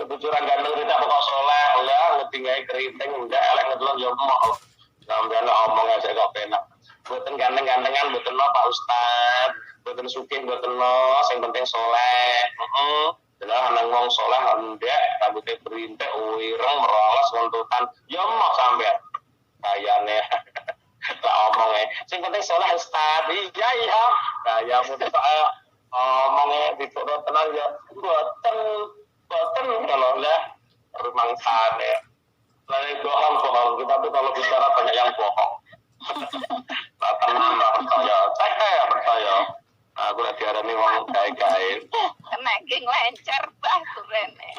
bojo ra ganteng tidak pokok soleh, enggak ngerti gawe keriting, enggak elek ngedelok yo mau. Sampeyan omong aja kok penak. Mboten ganteng-gantengan, mboten no Pak Ustad, mboten sugih, mboten no, sing penting soleh. Jelas nang wong soleh ndek, rambutnya berintik, wireng, merolos, ngontutan, yo mau sampeyan. Kayane tak omongnya sing penting soleh Ustaz iya kayamu tak omongnya diturut tenang ya boten kalau lah rumangsane lain bohong kita tuh kalau bicara banyak yang bohong tak tenang tak percaya saya percaya aku lagi ada nih wong gawe-gawe kena geng lancar bah kurene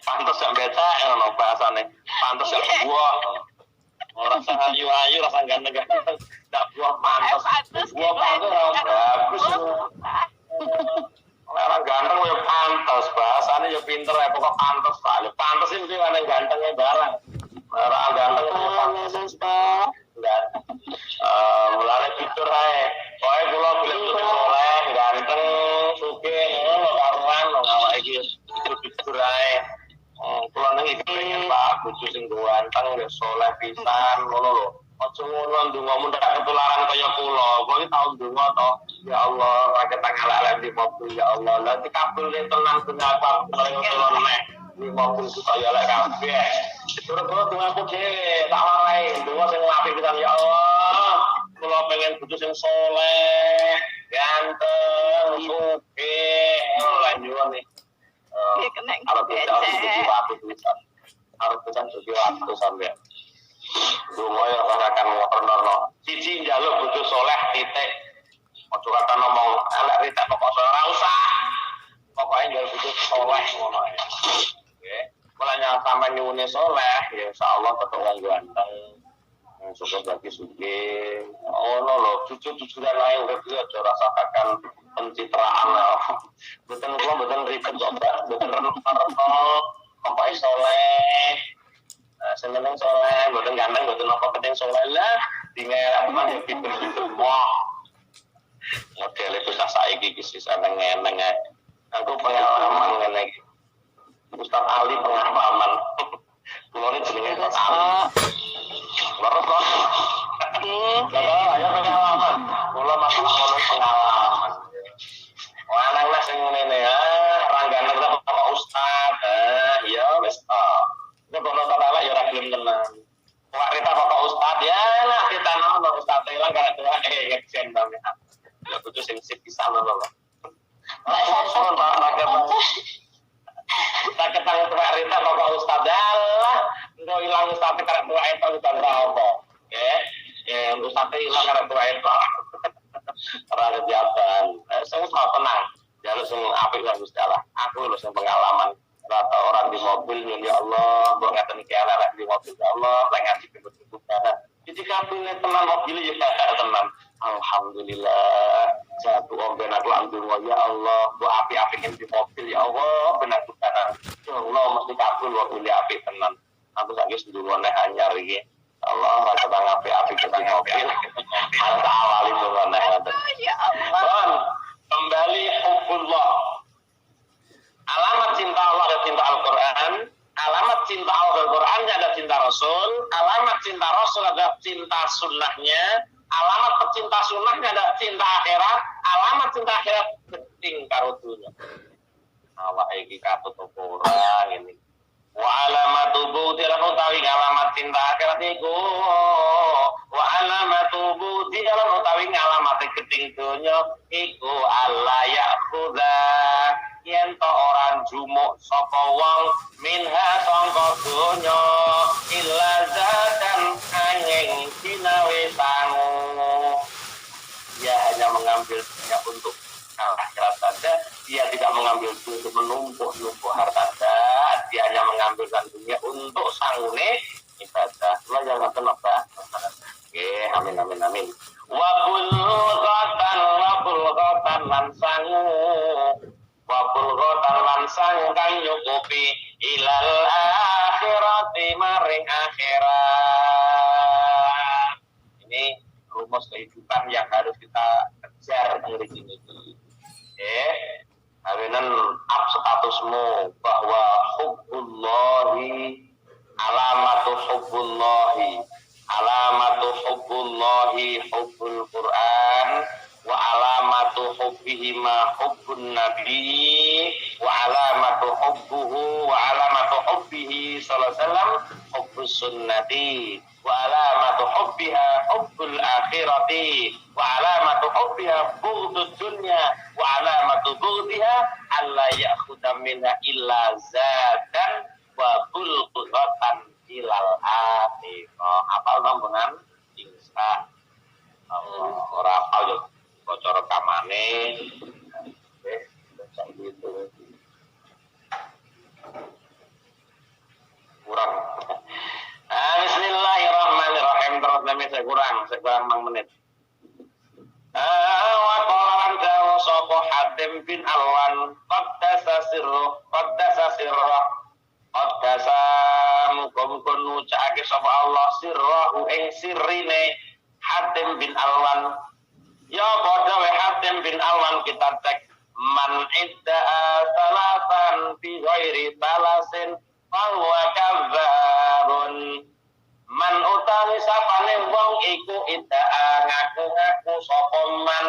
pantes yang beca ono bahasane pantes yang buah rasa ayu rasa ganteng-ganteng ndak buah pantes buah pantes bagus orang ganteng ya pantes bahasane ya pinter ya pokok pantes pantes itu ana gantengnya barang orang ganteng itu pantes Pak enggak mulane fitur ae kowe kula bilang soleh ganteng sugih ngono karuan awake iki fitur ae kula nang iki pengen Pak bojo sing ganteng ya soleh pisan ngono lho aja ngono ndongamu ndak ketularan kaya kula iki tau ndonga to ya Allah rakyat tangalan di mobil ya Allah lan dikabulne tenan kenapa kaya nek di mobil kaya lek kabeh terus kula dongaku dhewe tak warai ndonga sing apik pisan ya Allah kula pengen bojo sing soleh ganteng sugih lan nyuwun dia kena harus jadi waktu sampai dungo ya akan ngono siji njaluk bojo soleh titik ojo kata ngomong elek ritek pokok ora usah pokoknya njaluk bojo soleh ngono ya nggih mulanya sampai nyuwune soleh ya insyaallah ketemu wong ganteng syukur bagi sugih ono lho jujur-jujuran ae urip iki aja rasakan pencitraan mboten kula mboten ribet kok Mbak mboten renung-renung pokoke soleh seneng soleh mboten ganteng mboten apa penting soleh lah tinggal teman ya pinter-pinter wah modele bisa saiki iki sisa neng-neng aku pengalaman ngene iki Ustaz Ali pengalaman kula ini jenenge Ustaz Ali Baru kok. Ya pengalaman. Kula masalah ngono pengalaman. Wah nang lah sing ngene ya, ranggane kok Ustaz. Ya wis to. Nek kok taala ya ora gelem tenan. Kok rita kok Ustaz ya lah kita nang Ustaz ilang gara doa ngeksen banget. Ya kudu sing sip pisan lho. Tak ketang tuwa rita kok Ustaz Allah. Engko ilang Ustaz karep tuwa itu udan apa. Ya Ustaz ilang karep tuwa itu. Ora kejaban. Sing tenang. Jaluk sing apik lah Gusti Allah. Aku lho sing pengalaman rata orang di mobil ya Allah, mbok ngaten iki arek di mobil ya Allah, lek ngaji bentuk-bentuk. Jadi kabine teman mobil ya tak teman. Alhamdulillah. Satu omben aku lanjut ya Allah, mbok apik-apikin di mobil ya Allah, benar bukan. Ya Allah mesti kabul mobil apik tenan. Aku sakit sedulurane anyar iki. Allah rasa bang apik-apik di mobil. Ada awal itu mana ya Allah. Kembali hubbullah. Alamat cinta Allah dan cinta Al-Quran. Alamat cinta Allah dan Al-Quran ada cinta Rasul. Alamat cinta Rasul ada cinta sunnahnya. Alamat pecinta sunnahnya ada cinta akhirat, alamat cinta akhirat geding karo dunya. Awake iki katut apa ora ngene. Wa alamatu bughdi lan utawi alamat cinta akhirat iku wa alamatu bughdi lan utawi alamat geding dunya iku alla yakhudha yen to ora jumuk sapa wong minha sangka dunya illa zadan angin sinawe sangu. Dia hanya mengambil dunia untuk akhirat saja, dia tidak mengambil dunia untuk menumpuk harta saja, dia hanya mengambilkan dunia untuk sangune ibadah. Allah jangan kenapa. Oke, amin amin amin. Wabul ghatan lan sangu. Wabul ghatan lan sangu kang nyukupi ilal akhirati maring akhirat. Ini rumus kehidupan yang harus kita kejar dari sini. Awinan up statusmu bahwa hubbullahi alamatu hubbullahi hubbul Quran wa alamatu hubbihi ma hubbun nabi wa alamatu hubbihi sallallahu alaihi wasallam hubbus sunnati wa alamatu hubbiha hubbul akhirati wa alamatu hubbiha bughdud dunya wa alamatu bughdiha alla ya'khudha minha illa zadan wa bulghatan ilal akhirah. Apal nombonan insya Allah ora apal yo bocor kamane gitu kurang. Bismillahirrahmanirrahim. Terus demi saya kurang mang menit. Wa qalan dawu sapa Hatim bin Alwan qaddasa muga-muga nucake sapa Allah sirrahu ing sirrine Hatim bin Alwan. Ya padha we Hatim bin Alwan kita cek man idda'a salasan bi ghairi salasin fahuwa kadzdzabun. Man utawi sapane wong iku idda'a ngaku-ngaku sapa man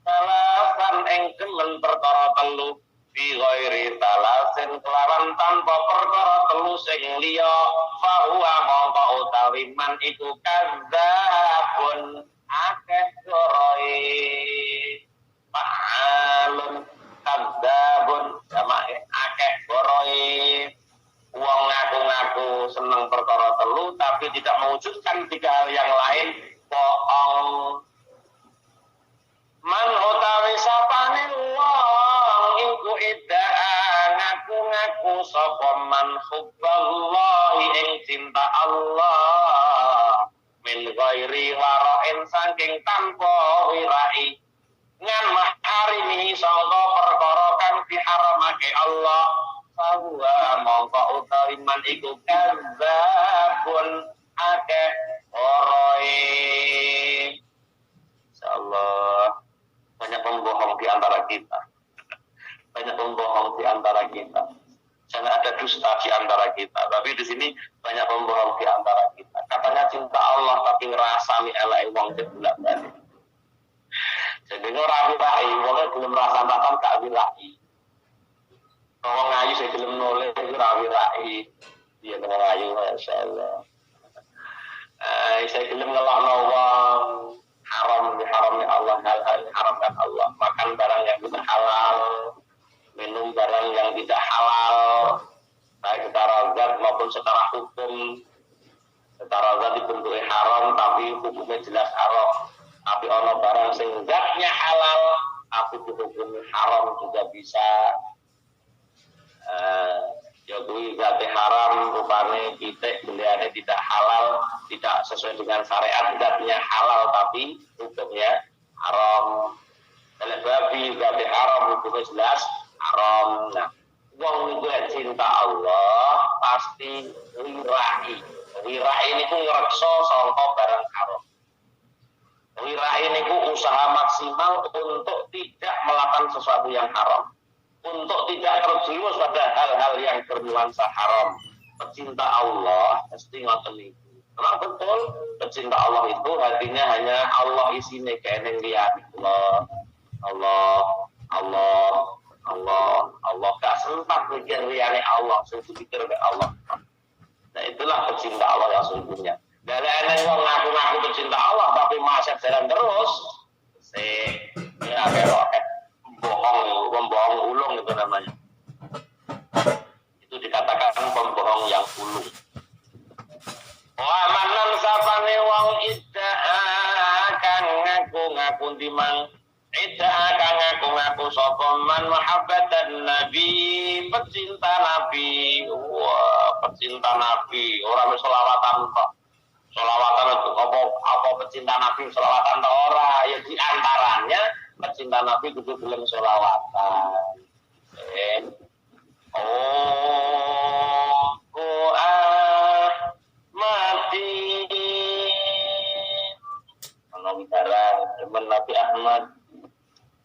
salasan ing demen perkara telu bi ghairi salasin kelawan tanpa perkara telu sing liya fahuwa mongko utawi man iku kadzdzabun akeh goroe fa'alun kadzdzabun jamae akeh goroe. Wong ngaku-ngaku seneng perkara telu tapi tidak mewujudkan tiga hal yang lain, bohong. Man utawi sapane wong iku idda'a ngaku-ngaku sapa man hubballahi ing cinta Allah min ghairi wara'in saking tanpa wirai ngan maharimi sangka perkara kang diharamake Allah bahwa mongko utawi man iku kadzabun akeh oroe. Insyaallah banyak pembohong di antara kita. Jangan ada dusta di antara kita. Tapi di sini banyak pembohong di antara kita. Katanya cinta Allah tapi ngrasani eleke wong kebolak-balik. Jadi ora wirai, wong belum rasakan gak wirai. Kalau ngayu saya belum nulis itu rawi-rawi dia dengan ngayu masyaallah. Saya belum ngelak nawang haramnya Allah, hal-hal diharamkan Allah, makan barang yang tidak halal, minum barang yang tidak halal, baik secara zat maupun secara hukum. Secara zat dibentuknya haram tapi hukumnya jelas haram. Tapi ono barang sing zatnya halal tapi hukumnya haram juga bisa. Ya kuwi zate haram rupane pitik beliane tidak halal, tidak sesuai dengan syariat, zatnya halal tapi hukumnya haram. Kalau babi zate haram hukumnya jelas haram. Nah, wong itu cinta Allah pasti wirai. Wirai niku ngrekso sangka barang haram. Wirai niku usaha maksimal untuk tidak melakukan sesuatu yang haram. Untuk tidak terjerumus pada hal-hal yang bernuansa haram. Pecinta Allah mesti ngoten niku. Memang betul, pecinta Allah itu hatinya hanya Allah isinya kayak yang lihat Allah, Allah, Allah, Allah, Allah. Gak sempat mikir liane Allah, sungguh pikir ke Allah. Nah itulah pecinta Allah yang sungguhnya. Dari yang ngaku-ngaku pecinta Allah tapi masih jalan terus, ya kayak pembohong ulung itu namanya. Itu dikatakan pembohong yang ulung. Wa manan sapane wong idda'a kang ngaku-ngaku timang idda'a kang ngaku-ngaku sapa man mahabbatan nabi pecinta nabi. Wah, pecinta nabi, ora wis selawatan kok. Selawatan itu apa pecinta nabi selawatan ta ora? Ya di antaranya pecinta nabi kudu gelem selawatan. Mati kalau bicara teman Nabi Ahmad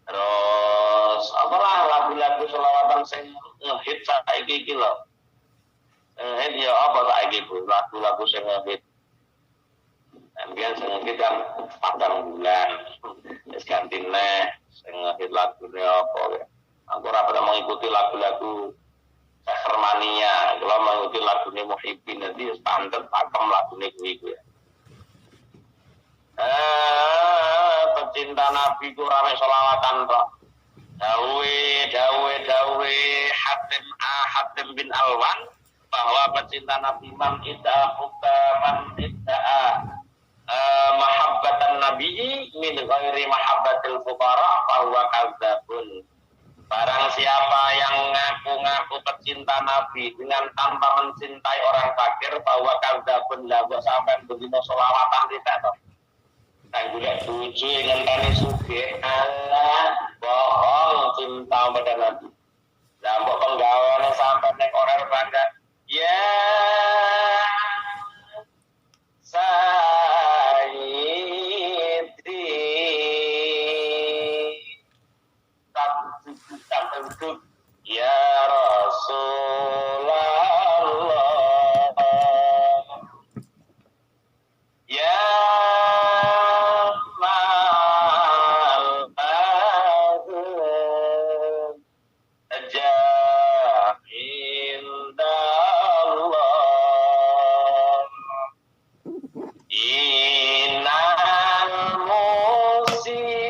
terus apalah lagu-lagu selawatan sing ngehit saiki iki lho ngehit ya apa saiki Bu lagu-lagu sing ngehit ambian sing ngehit kan padang bulan wis ganti neh sing ngehit lagune apa ya aku ora pernah mengikuti lagu-lagu Hermania, kalau mengikuti lagunya Muhyiddin nanti standar pakem lagunya gue ya. Pecinta Nabi ku rame sholawatan kok. Dawe Hatim bin Alwan bahwa pecinta Nabi man idda'a mahabbatan Nabi min ghairi mahabbatil fuqara bahwa kadzabun. Barang siapa yang ngaku-ngaku pecinta Nabi dengan tanpa mencintai orang fakir bahwa kadzabun lah kok sampean begitu selawatan kita toh. Saya juga tuju ngenteni sugih Allah bohong cinta pada Nabi. Lah mbok penggaweane sampean ning ora bangga. Ya ya Rasulullah ya mal'ahum jahindallah inal musib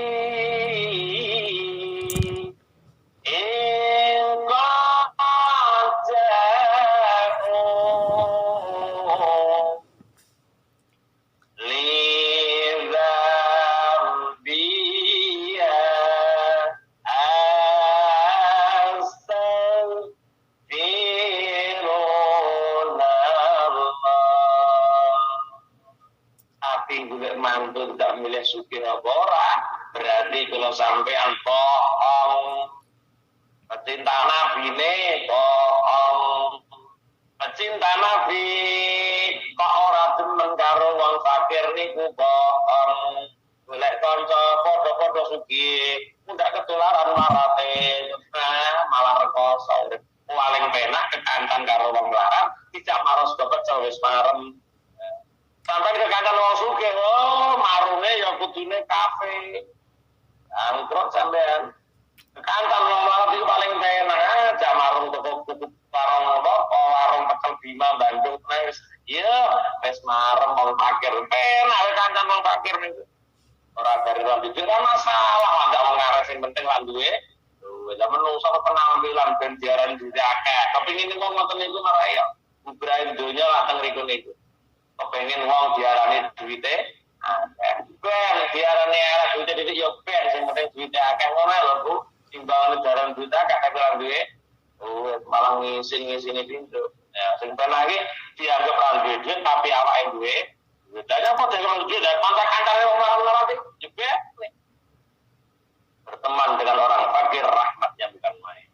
mantu tidak milih sugih apa ora berarti kalau sampean bohong pecinta Nabi ne bohong pecinta Nabi kok ora demen karo wong fakir niku bohong golek kanca padha-padha sugih ndak ketularan marate malah rekoso paling penak kekancan karo wong larat tidak maros kepecel wis marem. Sampai kekancan wong sugih, marune ya kudune kafe. Angkrot sampean. Kekancan wong larat itu paling penak, aja marung tuku warung apa, warung pecel Bima Bandung wis. Ya, wis marem wong fakir penak kekancan wong fakir niku. Ora dari lan duwe ora masalah, ndak wong ngares sing penting lan duwe. Lah menungso penampilan ben diarani duwe akeh. Kepengin wong ngoten niku malah ya. Ibrahim dunya lah teng riku niku. Kepengen wong diarani duwite akeh. Ben diarani arek duwite didik yo ben sing penting duwite akeh ngono lho Bu. Timbang diarani duwite akeh tapi lan duwe malah ngisi-ngisine pintu. Ya sing ben lagi dianggap lan duwe tapi awake duwe. Bedanya apa dengan duwe kanca-kancane wong marah-marah iki jebet. Berteman dengan orang fakir rahmatnya bukan main.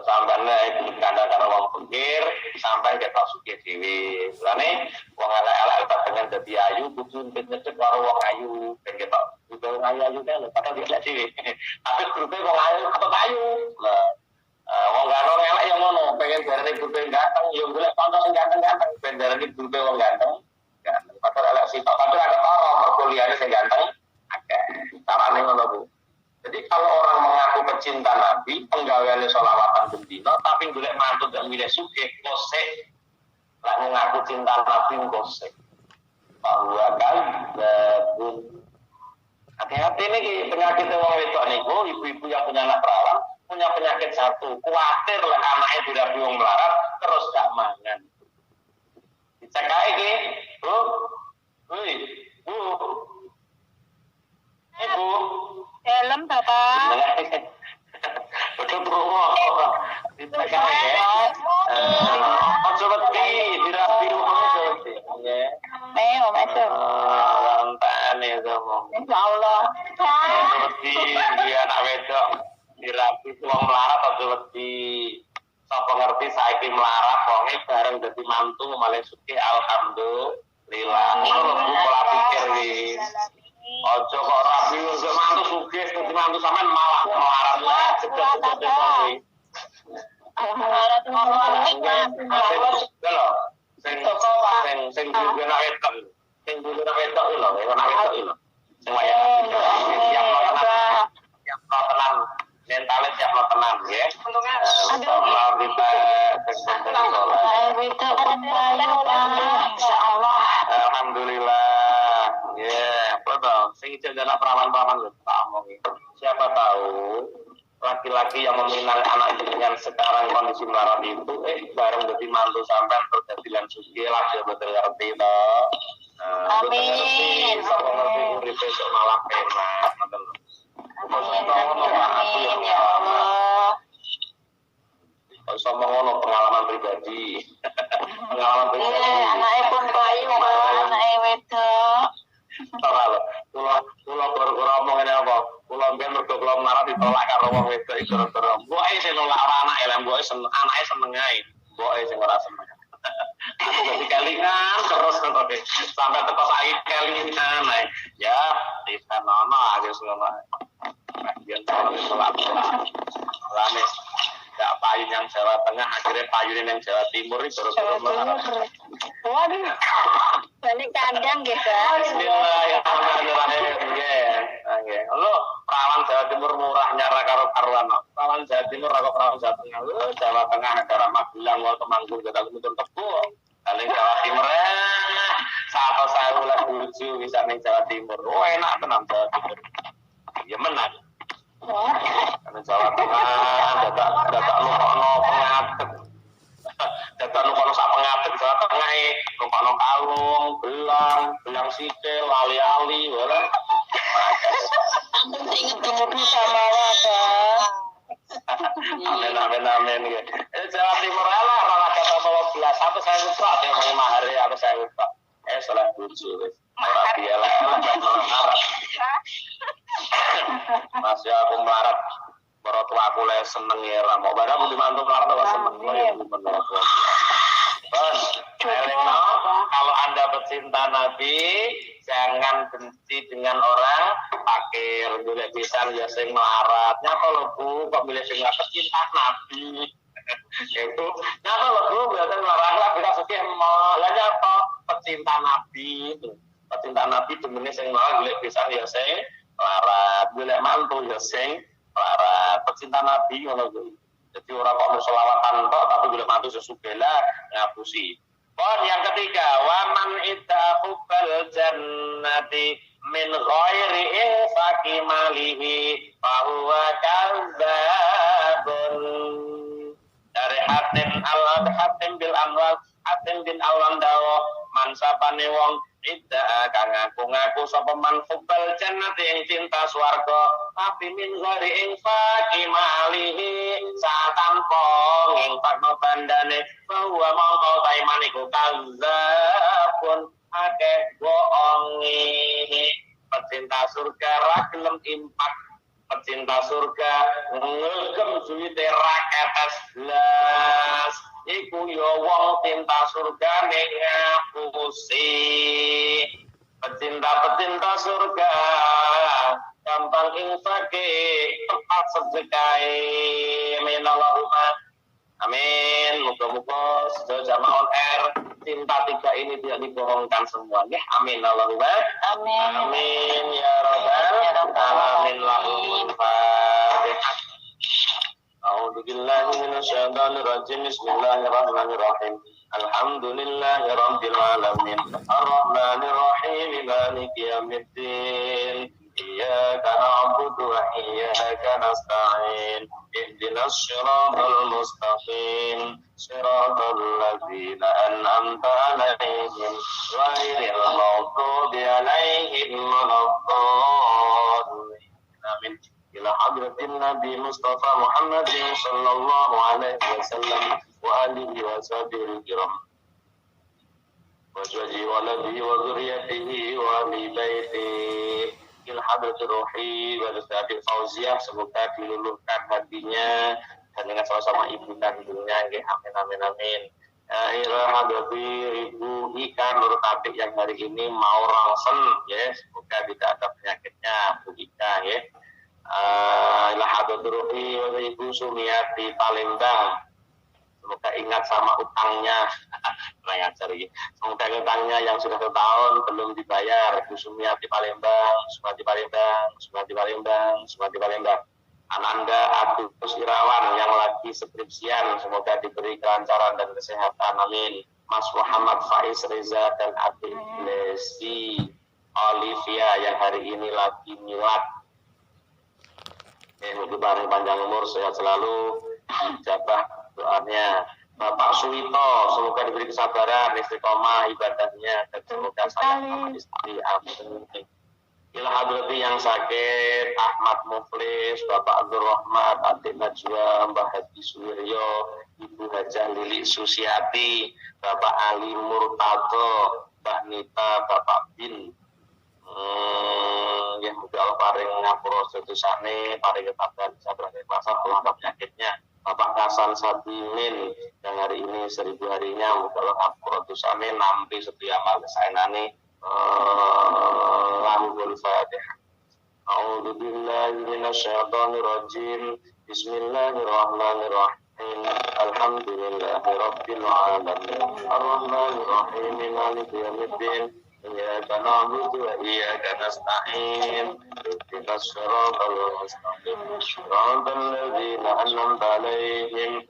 Sampainya itu kanda karo wong fakir sampai ketok sugih dhewe. Lane wong elek-elek tak dengan dadi ayu kudu nyecek karo wong ayu ben ketok kudu ayu kan padahal dia dhewe. Tapi grupe wong ayu ketok ayu. Lah wong ganteng elek yang ngono pengen darane grupe ganteng yo golek kanca sing ganteng-ganteng ben darane grupe wong ganteng. sugih kosek lek ngaku cinta Nabi kosek bahwa kadzabun. Hati-hati nih penyakit wong wedok niku, ibu-ibu yang punya anak perawan punya penyakit satu, kuatir lek anaknya dirabi wong melarat terus gak mangan. Dicek ae iki, Bu. Woi, Bu. Ibu. Dalam Bapak. Betul bro. Dicek ae ya. Ojo wedi dirabi wong wedi. Ya. Ayo, masuk. Lantaane ngomong. Insyaallah. Wedi dia anak wedok dirabi wong melarat aja wedi. Sapa ngerti saiki melarat wonge bareng dadi mantu malah sugih alhamdulillah. Ngono lho pola pikir iki. Aja kok rabi kok mantu sugih dadi mantu sampean malah melarat lah cedhek-cedhek kuwi. Melarat Lho, sing duwe anak wedok. Sing duwe anak wedok lho, anak wedok lho. Sing waya siap tenan. Mentalnya siap lo tenang ya. Kalau kita alhamdulillah. Ya, betul. Sing jalan perawan-perawan lho, siapa tahu laki-laki yang meminang anak jenengan sekarang kondisi melarat itu bareng jadi mantu sampean terus jadi lan sugih lah ya betul ngerti to. Amin. Sapa ngerti urip besok malah enak ngoten lho. Amin ya Allah. Sama ngono pengalaman pribadi. Pengalaman pribadi. Anaknya pun payu, anaknya wedok. Ora lho, kula gara-gara omong ngene apa? Kula mbiyen mergo kula marah ditolak karo wong wedok iki gara-gara mboke sing nolak anake lha mboke anake seneng ae. Mboke sing ora seneng. Aku dadi kelingan terus sampai teko saiki kelingan ae. Ya, pisan ono aku ngono. Bagian tolak. Rame. Gak payu yang Jawa Tengah, akhirnya payunin yang Jawa Timur itu Waduh, balik kandang gitu. Bismillahirrahmanirrahim. Lo perawan Jawa Timur murahnya karo karuan. Perawan Jawa Timur karo perawan Jawa Tengah. Lo Jawa Tengah negara Magelang lo Temanggung kita kumpul tebu. Paling Jawa Timur satu saya ulah lucu bisa nih Jawa Timur. Oh enak tenang Jawa Timur. Ya menang. Karena Jawa Tengah dadak lukono pengatet. Dadak lukono sak pengatet Jawa Tengah lukono kalung, belang sikil, ali-ali, wala. Ampun inget umurmu sama apa? Amin ya. Jawa Timur ala kata 12 satu saya lupa dia mau mahari aku saya lupa. Salah lucu wis. Ora bialah melarat. Masih aku melarat. Baru tua aku le seneng ya ramo. Barang aku dimantu melarat aku seneng. Kalau Anda pecinta Nabi, jangan benci dengan orang fakir. Boleh bisa ya sing melarat. Nyapa lho Bu, kok milih sing pecinta Nabi. Itu nyapa lho Bu, biasa melarat lah kita sugih lah nyapa pecinta Nabi itu. Pecinta Nabi demene sing melarat boleh bisa ya sing melarat. Boleh mantu ya sing melarat. Pecinta Nabi ngono kuwi. Jadi orang kok selawatan tok tapi boleh mantu sesugela ngapusi. Pon yang ketiga, waman ittaqal jannati min ghairi infaqi malihi fa huwa kadzabun. Dari Hatim bil Anwar, Hatim bin Al-Wandawa, mansapane wong idda kang ngaku sapa man hubal jannati ing cinta swarga tapi min ghairi infaqi malihi satampa ngingfakno bandane bahwa mongko taiman iku kadzabun akeh bohongi. Pecinta surga ra gelem impak, pecinta surga ngegem duwite ra ketes blas. Iku yo wong cinta surga ning ngapusi. Pecinta surga gampang infake tepat sedekahe minallahumma. Amin. Muga-muga sedaya jamaah on air cinta tiga ini tidak dibohongkan semua. Ya, amin Allahumma. Amin. Amin ya rabbal alamin. Lahumul fatihah. A'udzu billahi minasyaitonir rajim. Bismillahirrahmanirrahim. Alhamdulillahirabbil alamin. Arrahmanir rahim. Maliki yaumiddin. Iyyaka na'budu wa iyyaka nasta'in. Ihdinas siratal mustaqim. Siratal ladzina an'amta 'alaihim ghairil maghdubi 'alaihim waladdallin. Amin. Ila hadratin Nabi Mustafa Muhammadin sallallahu alaihi wasallam wa alihi wa sahbihi kiram wa azwajihi wa nabihi wa dzurriyyatihi wa ahli baiti ila hadratir ruhi wa dzati Fauziyah, semoga diluluhkan hatinya dan dengan sama-sama ibu kandungnya nggih, amin amin amin. Ila hadrati Ibu Ika Nur Tatik yang hari ini mau rangsen ya, semoga tidak ada penyakitnya Bu Ika ya. Ila hadratir ruhi wa Ibu Sumiati Palembang, semoga ingat sama utangnya. Semoga utangnya yang sudah setahun belum dibayar. Bu Sumiati Palembang, Sumiati Palembang, Sumiati Palembang, Sumiati Palembang. Ananda Agus Irawan yang lagi skripsian, semoga diberi kelancaran dan kesehatan, amin. Mas Muhammad Faiz Reza dan Adik Lesi Olivia yang hari ini lagi milad. Mudah-mudahan panjang umur, sehat selalu, ijabah doanya. Bapak Suwito, semoga diberi kesabaran, istiqomah ibadahnya, dan semoga sayang sama istri, amin. Ila hadrati yang sakit, Ahmad Muflis, Bapak Abdul Rahmat, Adik Najwa, Mbah Haji Suwiryo, Ibu Hajah Lili Susiati, Bapak Ali Murtado, Mbah Nita, Bapak Bin. Ya mudah Allah paring ngapura sedosane, paring ketabahan sabar keikhlasan pelangkap penyakitnya. Bapak Hasan Sabimin yang hari ini 1000 harinya, mudah Allah ngapura dosane, nampi setia amal kesaenane. Lahul Fatihah. A'udzu billahi minasyaitonir rajim. Bismillahirrahmanirrahim. Alhamdulillahirabbil alamin. Arrahmanir rahim. Maliki yaumiddin. Iyyaka na'budu wa iyyaka nasta'in. Ihdinas siratal mustaqim. Siratal ladzina an'amta 'alaihim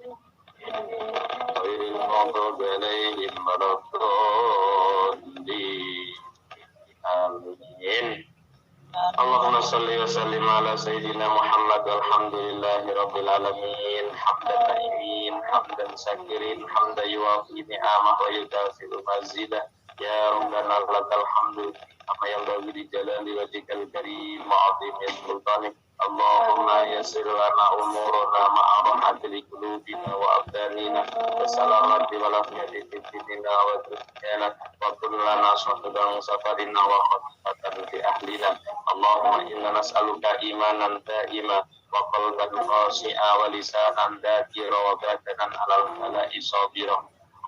ghairil maghdubi 'alaihim waladdallin. Amin. Allahumma salli wa sallim ala sayyidina Muhammad walhamdulillahi rabbil alamin. Hamdan na'imin, hamdan syakirin, hamdan yuwafi ni'amah wa yudafi'u mazidah. Ya Rabbana lakal hamdu kama yanbaghi li jalali wajhikal karim wa 'azimi sultanik. Allahumma yassir lana umurana ma'a rahmatil qulubina wa abdanina wa salamati wa lafiyati dinina wa dunyana wa kun lana sahiban safarina wa khatatan fi ahlina. Allahumma inna nas'aluka imanan da'ima wa qalban khashi'a wa lisanan dhakira wa badanan 'alal bala'i sabira.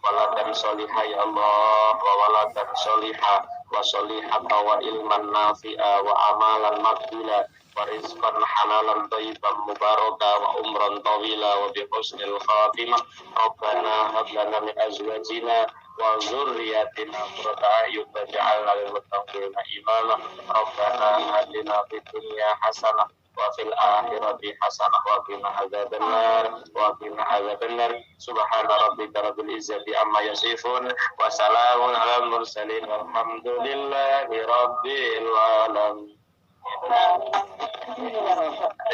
Waladan solihah ya Allah, wa waladan solihah wa solihata wa ilman nafi'a wa amalan makbula wa rizqan halalan thayyiban mubaraka wa umran tawila wa bi husnil khatimah. Rabbana hab lana min azwajina wa dzurriyyatina qurrata a'yun waj'alna lil muttaqina imama. Rabbana atina fid dunya hasanah wa fil akhirati hasanah wa qina adzabannar. Subhana rabbika rabbil izzati amma yasifun wa salamun alal mursalin walhamdulillahi rabbil alamin.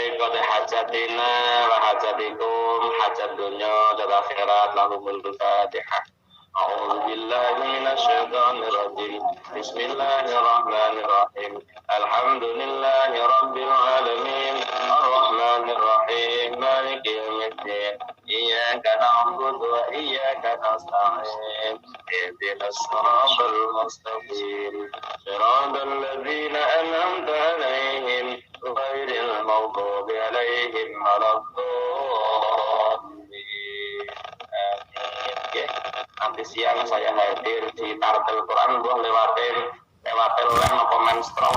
Ikut hajatina wa hajatikum, hajat dunya dan akhirat. Lahumul Fatihah. A'udzu billahi minasyaitonir rajim. Bismillahirrahmanirrahim. Alhamdulillahi rabbil alamin. Arrahmanir rahim. Maliki yaumiddin. Iyyaka na'budu wa iyyaka nasta'in. Ihdinas siratal mustaqim. Siratal ladzina an'amta 'alaihim ghairil maghdubi 'alaihim waladdallin. Amin. Nanti siang saya hadir di Tartil Quran, lewatin lem komen strong